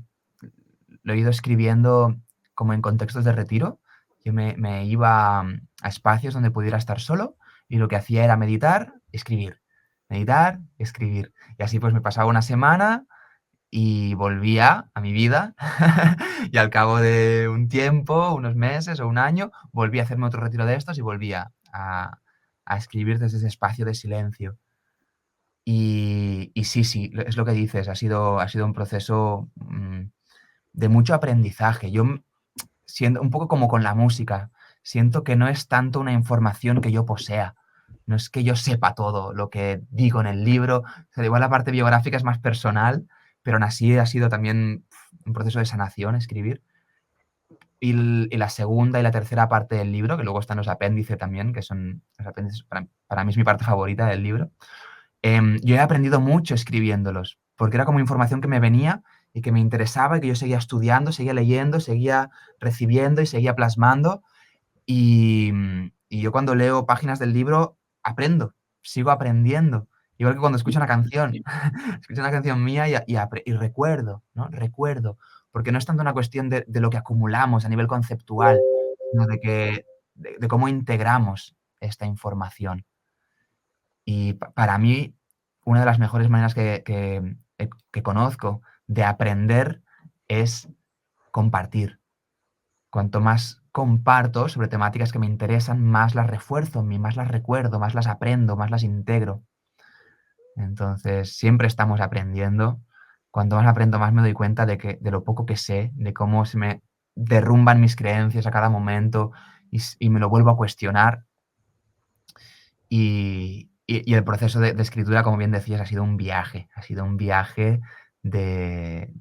lo he ido escribiendo como en contextos de retiro. Yo me iba a espacios donde pudiera estar solo y lo que hacía era meditar, escribir. Y así pues me pasaba una semana y volvía a mi vida y al cabo de un tiempo, unos meses o un año, volvía a hacerme otro retiro de estos y volvía a escribir desde ese espacio de silencio. Y sí, sí, es lo que dices, ha sido un proceso, de mucho aprendizaje. Yo, siento un poco como con la música, siento que no es tanto una información que yo posea, no es que yo sepa todo lo que digo en el libro, o sea, igual la parte biográfica es más personal, pero aún así ha sido también un proceso de sanación escribir. Y la segunda y la tercera parte del libro, que luego están los apéndices también, que son los apéndices para mí es mi parte favorita del libro. Yo he aprendido mucho escribiéndolos, porque era como información que me venía y que me interesaba y que yo seguía estudiando, seguía leyendo, seguía recibiendo y seguía plasmando. Y yo cuando leo páginas del libro aprendo, sigo aprendiendo. Igual que cuando escucho una canción, escucho una canción mía y recuerdo, ¿no? Recuerdo, porque no es tanto una cuestión de lo que acumulamos a nivel conceptual, sino de cómo integramos esta información. Y para mí, una de las mejores maneras que conozco de aprender es compartir. Cuanto más comparto sobre temáticas que me interesan, más las refuerzo en mí, más las recuerdo, más las aprendo, más las integro. Entonces, siempre estamos aprendiendo. Cuanto más aprendo, más me doy cuenta de lo poco que sé, de cómo se me derrumban mis creencias a cada momento y me lo vuelvo a cuestionar. Y el proceso de escritura, como bien decías, ha sido un viaje de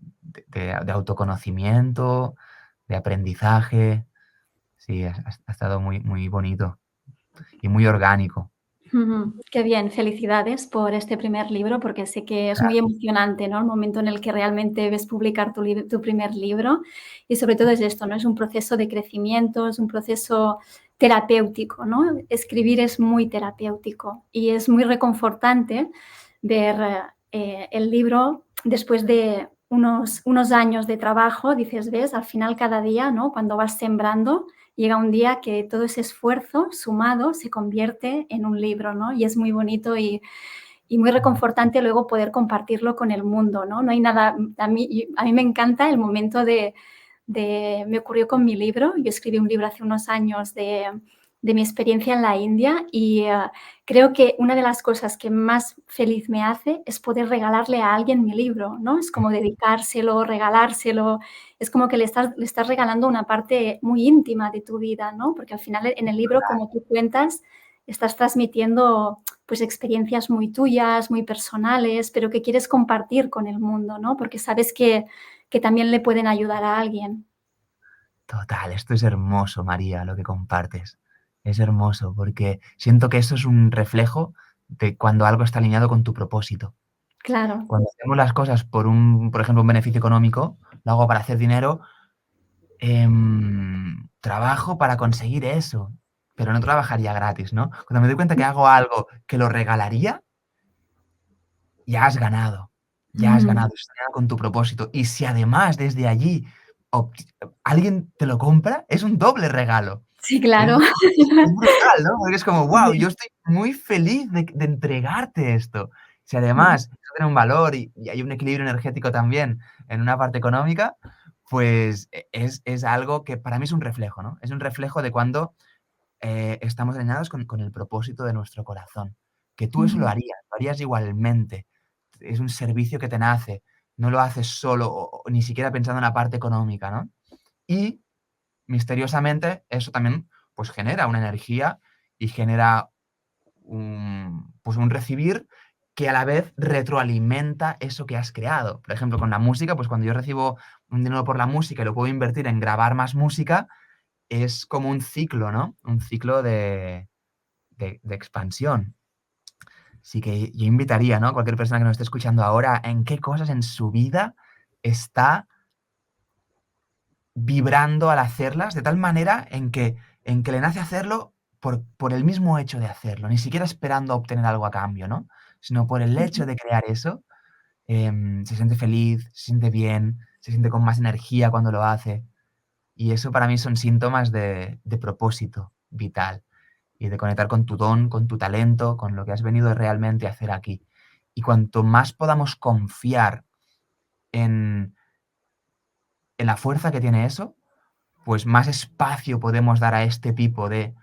de autoconocimiento, de aprendizaje. Sí, ha estado muy bonito y muy orgánico. Qué bien, felicidades por este primer libro, porque sé que es muy Gracias. emocionante, ¿no? El momento en el que realmente ves publicar tu primer libro y sobre todo es esto, ¿no? Es un proceso de crecimiento, es un proceso terapéutico, ¿no? Escribir es muy terapéutico y es muy reconfortante ver el libro después de unos años de trabajo, dices, ves, al final cada día, ¿no? Cuando vas sembrando, llega un día que todo ese esfuerzo sumado se convierte en un libro, ¿no? Y es muy bonito y muy reconfortante luego poder compartirlo con el mundo, ¿no? No hay nada, a mí me encanta el momento me ocurrió con mi libro, yo escribí un libro hace unos años de mi experiencia en la India y creo que una de las cosas que más feliz me hace es poder regalarle a alguien mi libro, ¿no? Es como dedicárselo, regalárselo, es como que le estás regalando una parte muy íntima de tu vida, ¿no? Porque al final en el libro, como tú cuentas, estás transmitiendo pues experiencias muy tuyas, muy personales, pero que quieres compartir con el mundo, ¿no? Porque sabes que también le pueden ayudar a alguien. Total, esto es hermoso, María, lo que compartes. Es hermoso porque siento que eso es un reflejo de cuando algo está alineado con tu propósito. Claro. Cuando hacemos las cosas por ejemplo, un beneficio económico, lo hago para hacer dinero, trabajo para conseguir eso, pero no trabajaría gratis, ¿no? Cuando me doy cuenta que hago algo que lo regalaría, ya has ganado, ya has Mm. ganado, estás alineado con tu propósito. Y si además desde allí obti alguien te lo compra, es un doble regalo. Sí, Es claro. es brutal, ¿no? Porque es como, guau, Sí. yo estoy muy feliz de entregarte esto. Si Ujú. además eso tiene un valor y hay un equilibrio energético también en una parte económica, pues es algo que para mí es un reflejo, ¿no? Es un reflejo de cuando, estamos alineados con el propósito de nuestro corazón. Que tú eso Ujú. lo harías igualmente. Es un servicio que te nace, no lo haces solo o ni siquiera pensando en la parte económica, ¿no? Y misteriosamente eso también, pues, genera una energía y genera pues, un recibir que a la vez retroalimenta eso que has creado. Por ejemplo, con la música, pues, cuando yo recibo un dinero por la música y lo puedo invertir en grabar más música, es como un ciclo, ¿no? Un ciclo de expansión. Así que yo invitaría, ¿no? A cualquier persona que nos esté escuchando ahora, en qué cosas en su vida está vibrando al hacerlas, de tal manera en que le nace hacerlo por el mismo hecho de hacerlo, ni siquiera esperando a obtener algo a cambio, ¿no? Sino por el hecho Ujú. de crear eso, se siente feliz, se siente bien, se siente con más energía cuando lo hace. Y eso para mí son síntomas de propósito vital y de conectar con tu don, con tu talento, con lo que has venido realmente a hacer aquí. Y cuanto más podamos confiar en la fuerza que tiene eso, pues más espacio podemos dar a este tipo de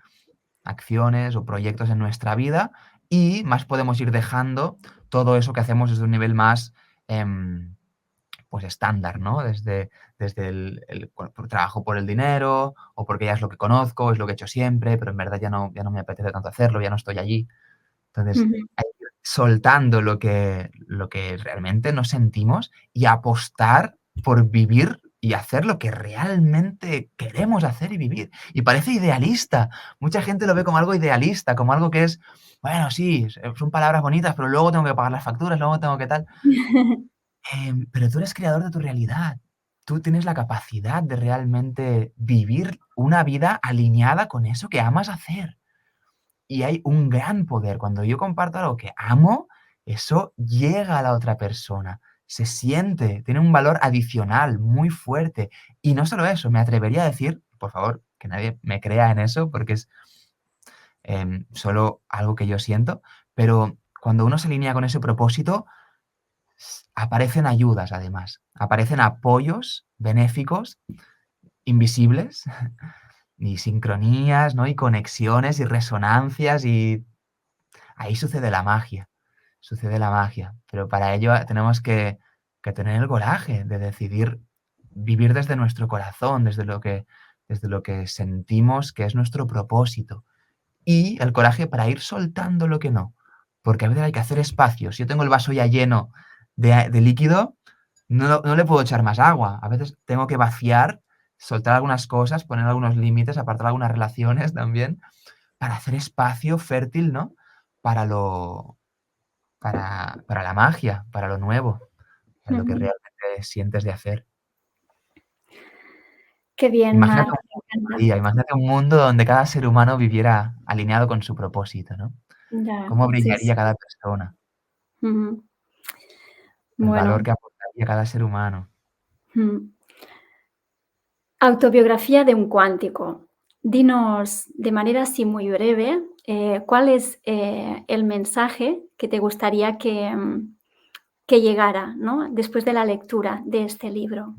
acciones o proyectos en nuestra vida y más podemos ir dejando todo eso que hacemos desde un nivel más, pues estándar, ¿no? Desde trabajo por el dinero o porque ya es lo que conozco, es lo que he hecho siempre, pero en verdad ya no me apetece tanto hacerlo, ya no estoy allí. Entonces, Ujú. hay que ir soltando lo que realmente nos sentimos y apostar por vivir y hacer lo que realmente queremos hacer y vivir. Y parece idealista. Mucha gente lo ve como algo idealista, como algo que es, bueno, sí, son palabras bonitas, pero luego tengo que pagar las facturas, luego tengo que tal. Pero tú eres creador de tu realidad. Tú tienes la capacidad de realmente vivir una vida alineada con eso que amas hacer. Y hay un gran poder. Cuando yo comparto algo que amo, eso llega a la otra persona, se siente, tiene un valor adicional muy fuerte. Y no solo eso, me atrevería a decir, por favor, que nadie me crea en eso, porque es solo algo que yo siento, pero cuando uno se alinea con ese propósito, aparecen ayudas además, aparecen apoyos benéficos, invisibles, y sincronías, ¿no? Y conexiones y resonancias y ahí sucede la magia, pero para ello tenemos que tener el coraje de decidir vivir desde nuestro corazón, desde lo que sentimos que es nuestro propósito, y el coraje para ir soltando lo que no, porque a veces hay que hacer espacios. Si yo tengo el vaso ya lleno de líquido, no le puedo echar más agua. A veces tengo que vaciar, soltar algunas cosas, poner algunos límites, apartar algunas relaciones también, para hacer espacio fértil, ¿no? para lo para la magia, para lo nuevo, para lo que Ujú. realmente sientes de hacer. Qué bien, Imagínate Marc, un me mundo, encanta. María, imagínate un mundo donde cada ser humano viviera alineado con su propósito, ¿no? Ya, Cómo sí, brillaría sí. cada persona, Ujú. el valor Bueno, que aportaría cada ser humano. mm. Autobiografía de un cuántico. Dinos de manera así muy breve, ¿cuál es, el mensaje que te gustaría que llegara, ¿no? Después de la lectura de este libro.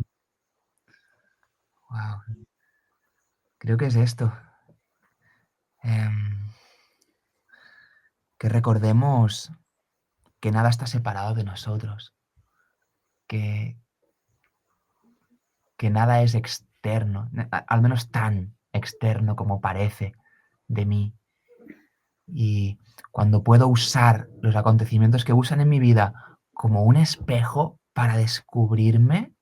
Guau, creo que es esto, em, que recordemos que nada está separado de nosotros, que nada es externo, al menos tan externo como parece de mí. Y cuando puedo usar los acontecimientos que usan en mi vida como un espejo para descubrirme,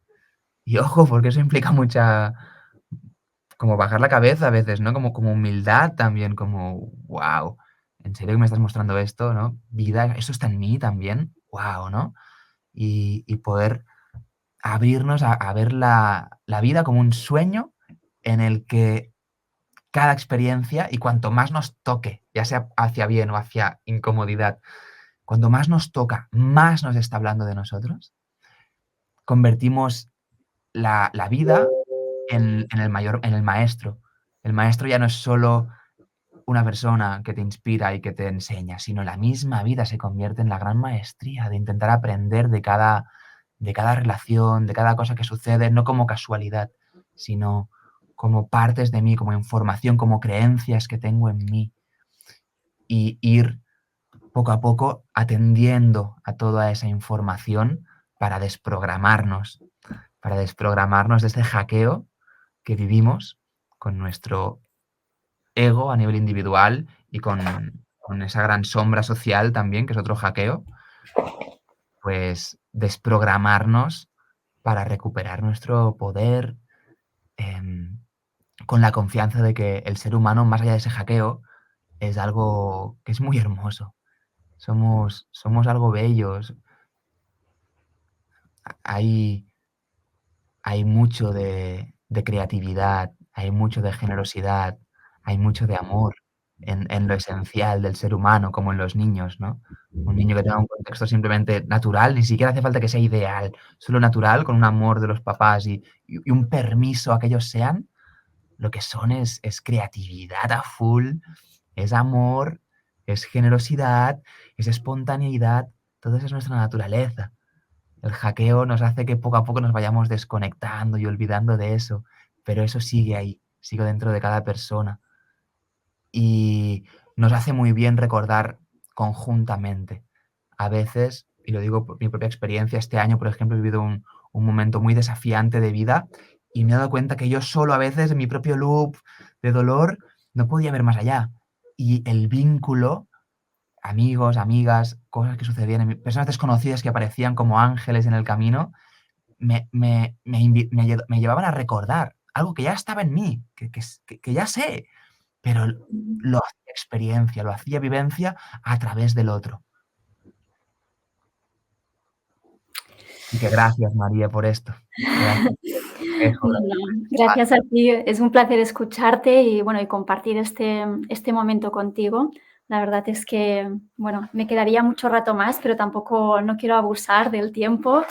y ojo, porque eso implica mucha, como bajar la cabeza a veces, ¿no? Como humildad también, como, wow, ¿en serio que me estás mostrando esto, no? Vida, ¿eso está en mí también? Wow, ¿no? Y poder abrirnos a ver la vida como un sueño en el que cada experiencia, y cuanto más nos toque, ya sea hacia bien o hacia incomodidad, cuanto más nos toca, más nos está hablando de nosotros, convertimos la vida en el maestro. El maestro ya no es solo una persona que te inspira y que te enseña, sino la misma vida se convierte en la gran maestría de intentar aprender de cada relación, de cada cosa que sucede, no como casualidad, sino como partes de mí, como información, como creencias que tengo en mí, y ir poco a poco atendiendo a toda esa información para desprogramarnos de este hackeo que vivimos con nuestro ego a nivel individual y con esa gran sombra social también, que es otro hackeo, pues desprogramarnos para recuperar nuestro poder, em, con la confianza de que el ser humano, más allá de ese hackeo, es algo que es muy hermoso. Somos algo bellos. Hay, hay mucho de creatividad, hay mucho de generosidad, hay mucho de amor en lo esencial del ser humano, como en los niños, ¿no? Un niño que tenga un contexto simplemente natural, ni siquiera hace falta que sea ideal, solo natural, con un amor de los papás y un permiso a que ellos sean, lo que son es creatividad a full, es amor, es generosidad, es espontaneidad, todo eso es nuestra naturaleza. El hackeo nos hace que poco a poco nos vayamos desconectando y olvidando de eso, pero eso sigue ahí, sigue dentro de cada persona. Y nos hace muy bien recordar conjuntamente. A veces, y lo digo por mi propia experiencia, este año, por ejemplo, he vivido un momento muy desafiante de vida y me he dado cuenta que yo solo a veces en mi propio loop de dolor no podía ver más allá. Y el vínculo, amigos, amigas, cosas que sucedían en mi, personas desconocidas que aparecían como ángeles en el camino, me llevaban a recordar algo que ya estaba en mí, que ya sé, pero lo hacía experiencia, lo hacía vivencia a través del otro. Así que gracias, María, por esto. Gracias por el consejo, No, gracias no, por este gracias a espacio. ti. Es un placer escucharte y, bueno, y compartir este momento contigo. La verdad es que, bueno, me quedaría mucho rato más, pero tampoco no quiero abusar del tiempo.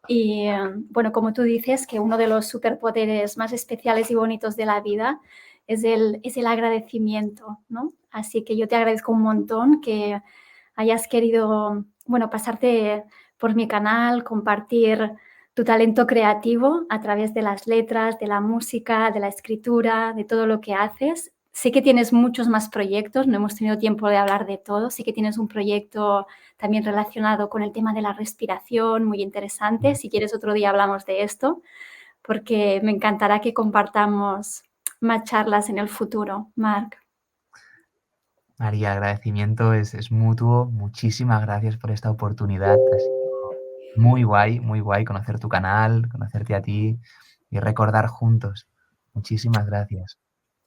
Y, bueno, como tú dices, que uno de los superpoderes más especiales y bonitos de la vida es el agradecimiento, ¿no? Así que yo te agradezco un montón que hayas querido, bueno, pasarte por mi canal, compartir tu talento creativo a través de las letras, de la música, de la escritura, de todo lo que haces. Sé que tienes muchos más proyectos, no hemos tenido tiempo de hablar de todo. Sí que tienes un proyecto también relacionado con el tema de la respiración, muy interesante. Si quieres otro día hablamos de esto, porque me encantará que compartamos más charlas en el futuro, Marc. María, agradecimiento es mutuo. Muchísimas gracias por esta oportunidad. Ha sido muy guay conocer tu canal, conocerte a ti y recordar juntos. Muchísimas gracias.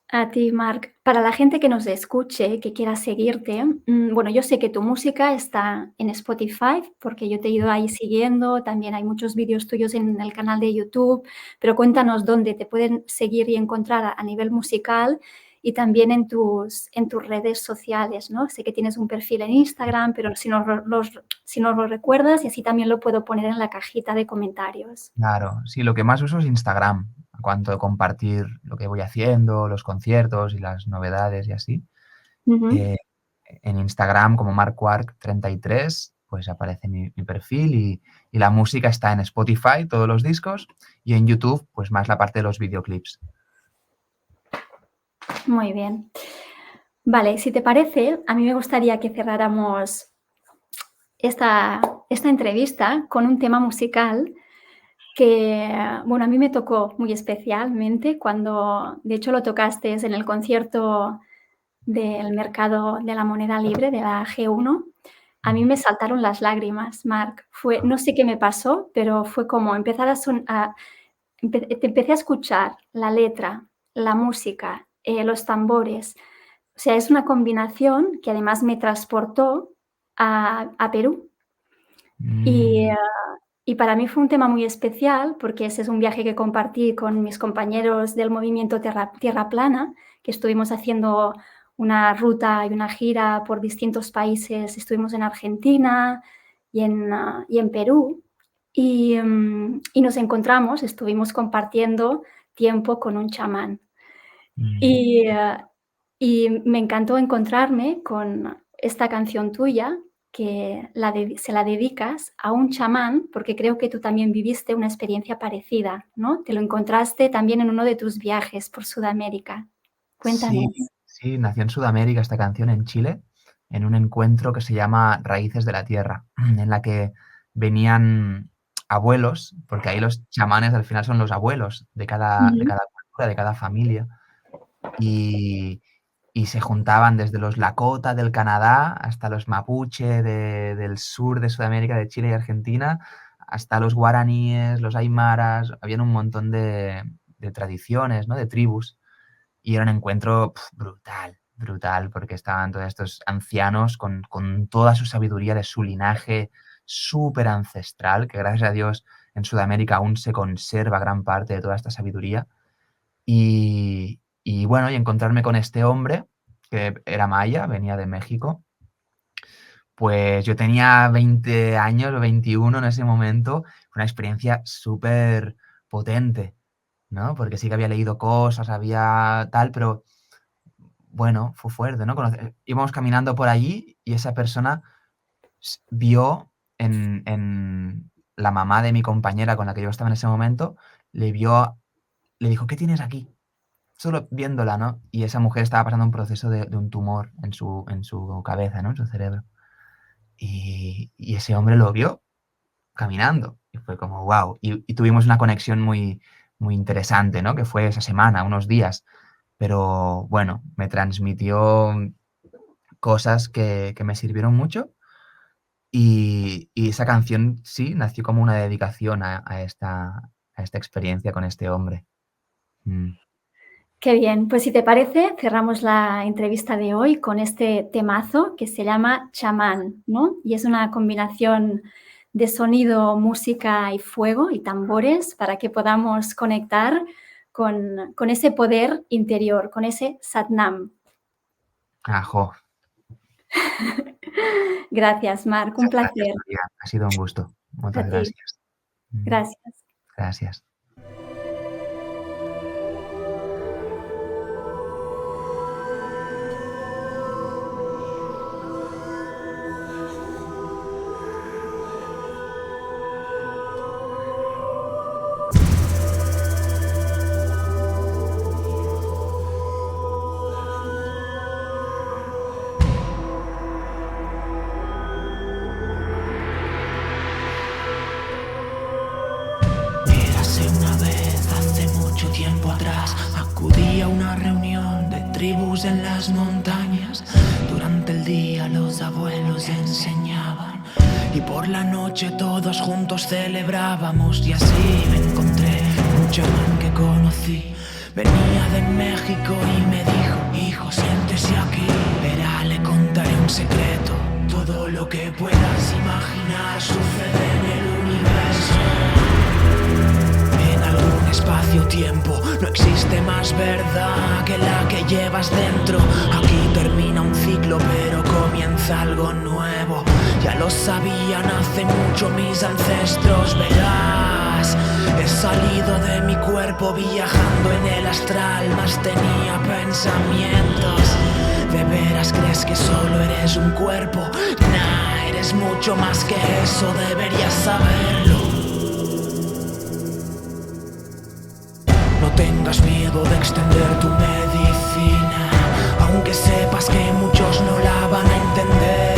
A ti, Marc. Para la gente que nos escuche, que quiera seguirte, bueno, yo sé que tu música está en Spotify, porque yo te he ido ahí siguiendo, también hay muchos vídeos tuyos en el canal de YouTube, pero cuéntanos dónde te pueden seguir y encontrar a nivel musical y también en tus redes sociales, ¿no? Sé que tienes un perfil en Instagram, pero si nos lo recuerdas y así también lo puedo poner en la cajita de comentarios. Claro, sí, lo que más uso es Instagram, a cuanto a compartir lo que voy haciendo, los conciertos y las novedades y así. Ujú. Eh, en Instagram como markwark33, pues aparece mi perfil y la música está en Spotify, todos los discos, y en YouTube, pues más la parte de los videoclips. Muy bien. Vale, si te parece, a mí me gustaría que cerráramos esta entrevista con un tema musical que, bueno, a mí me tocó muy especialmente cuando, de hecho, lo tocaste en el concierto del Mercado de la Moneda Libre, de la G1. A mí me saltaron las lágrimas, Marc. No sé qué me pasó, pero fue como empezar te empecé a escuchar la letra, la música, los tambores. O sea, es una combinación que además me transportó a Perú. Y, Mm, y para mí fue un tema muy especial porque ese es un viaje que compartí con mis compañeros del movimiento Tierra Plana, que estuvimos haciendo una ruta y una gira por distintos países. Estuvimos en Argentina y en Perú y nos encontramos, estuvimos compartiendo tiempo con un chamán. mm, Y, y me encantó encontrarme con esta canción tuya que se la dedicas a un chamán, porque creo que tú también viviste una experiencia parecida, ¿no? Te lo encontraste también en uno de tus viajes por Sudamérica. sí, Cuéntanos. sí, nació en Sudamérica esta canción en Chile, en un encuentro que se llama Raíces de la Tierra, en la que venían abuelos, porque ahí los chamanes al final son los abuelos de Ujú, cada cultura, de cada familia, y, y se juntaban desde los Lakota del Canadá hasta los Mapuche del sur de Sudamérica, de Chile y Argentina, hasta los guaraníes, los aymaras, habían un montón de tradiciones, ¿no? De tribus, y era un encuentro brutal, brutal, porque estaban todos estos ancianos con toda su sabiduría de su linaje súper ancestral, que gracias a Dios en Sudamérica aún se conserva gran parte de toda esta sabiduría. Y bueno, y encontrarme con este hombre, que era maya, venía de México, pues yo tenía 20 años o 21 en ese momento, fue una experiencia súper potente, ¿no? Porque sí que había leído cosas, había tal, pero bueno, fue fuerte, ¿no? Íbamos caminando por allí y esa persona vio en la mamá de mi compañera con la que yo estaba en ese momento, le dijo, ¿qué tienes aquí? Solo viéndola, ¿no? Y esa mujer estaba pasando un proceso de un tumor en su cabeza, ¿no? En su cerebro. Y ese hombre lo vio caminando. Y fue como, wow. Y tuvimos una conexión muy, muy interesante, ¿no? Que fue esa semana, unos días. Pero bueno, me transmitió cosas que me sirvieron mucho. Y esa canción, sí, nació como una dedicación a esta experiencia con este hombre. Mm. qué bien. Pues si te parece, cerramos la entrevista de hoy con este temazo que se llama Chamán, ¿no? Y es una combinación de sonido, música y fuego y tambores para que podamos conectar con ese poder interior, con ese Satnam. Ajo. Gracias, Marc, un Muchas gracias, placer. María. Ha sido un gusto. A Muchas ti. gracias. Mm, Gracias. Gracias. Érase una vez, hace mucho tiempo atrás, acudí a una reunión de tribus en las montañas. Durante el día los abuelos enseñaban y por la noche todos juntos celebrábamos. Y así me encontré un chamán que conocí. Venía de México y me dijo: hijo, siéntese aquí. Verá, le contaré un secreto. Todo lo que puedas imaginar sucede en el universo. En algún espacio-tiempo no existe más verdad que la que llevas dentro. Aquí termina un ciclo, pero comienza algo nuevo. Ya lo sabían hace mucho mis ancestros. Verás, he salido de mi cuerpo viajando en el astral, más tenía pensamientos. ¿De veras crees que solo eres un cuerpo? Nah, eres mucho más que eso, deberías saberlo. No tengas miedo de extender tu medicina, aunque sepas que muchos no la van a entender,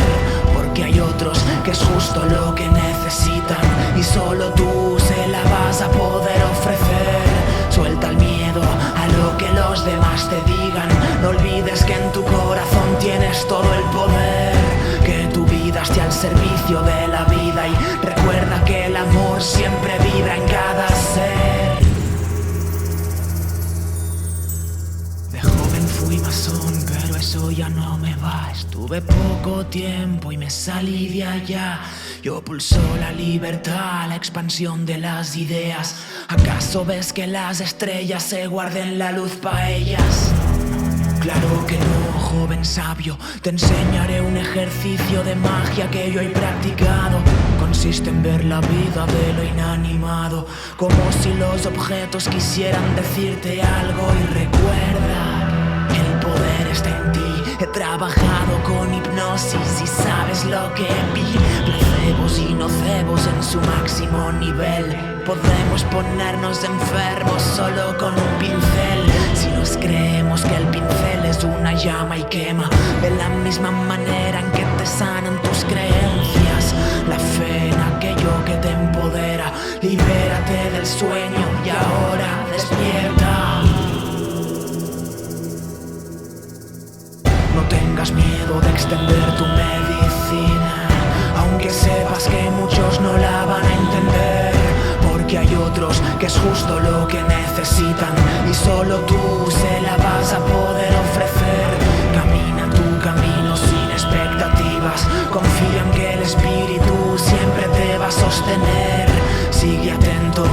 porque hay otros que es justo lo que necesitan y solo tú se la vas a poder ofrecer. Suelta el miedo a lo que los demás te digan. No olvides que en tu corazón tienes todo el poder, que tu vida esté al servicio de la vida, y recuerda que el amor siempre vibra en cada ser. De joven fui masón, pero eso ya no me va. Estuve poco tiempo y me salí de allá. Yo pulso la libertad, la expansión de las ideas. ¿Acaso ves que las estrellas se guarden la luz pa' ellas? Claro que no, joven sabio. Te enseñaré un ejercicio de magia que yo he practicado. Consiste en ver la vida de lo inanimado, como si los objetos quisieran decirte algo. Y recuerda, el poder está en ti. He trabajado con hipnosis y sabes lo que vi. Placebos y nocebos en su máximo nivel. Podemos ponernos enfermos solo con un pincel, si nos creemos que el pincel es una llama y quema de la misma manera en que te sanan tus creencias. La fe en aquello que te empodera. Libérate del sueño y ahora despierta. No tengas miedo de extender tu medicina, aunque sepas que muchos no la van a entender, porque hay otros que es justo lo que necesitan y solo tú se la vas a poder ofrecer. Camina tu camino sin expectativas, confía en que el espíritu siempre te va a sostener. Sigue atento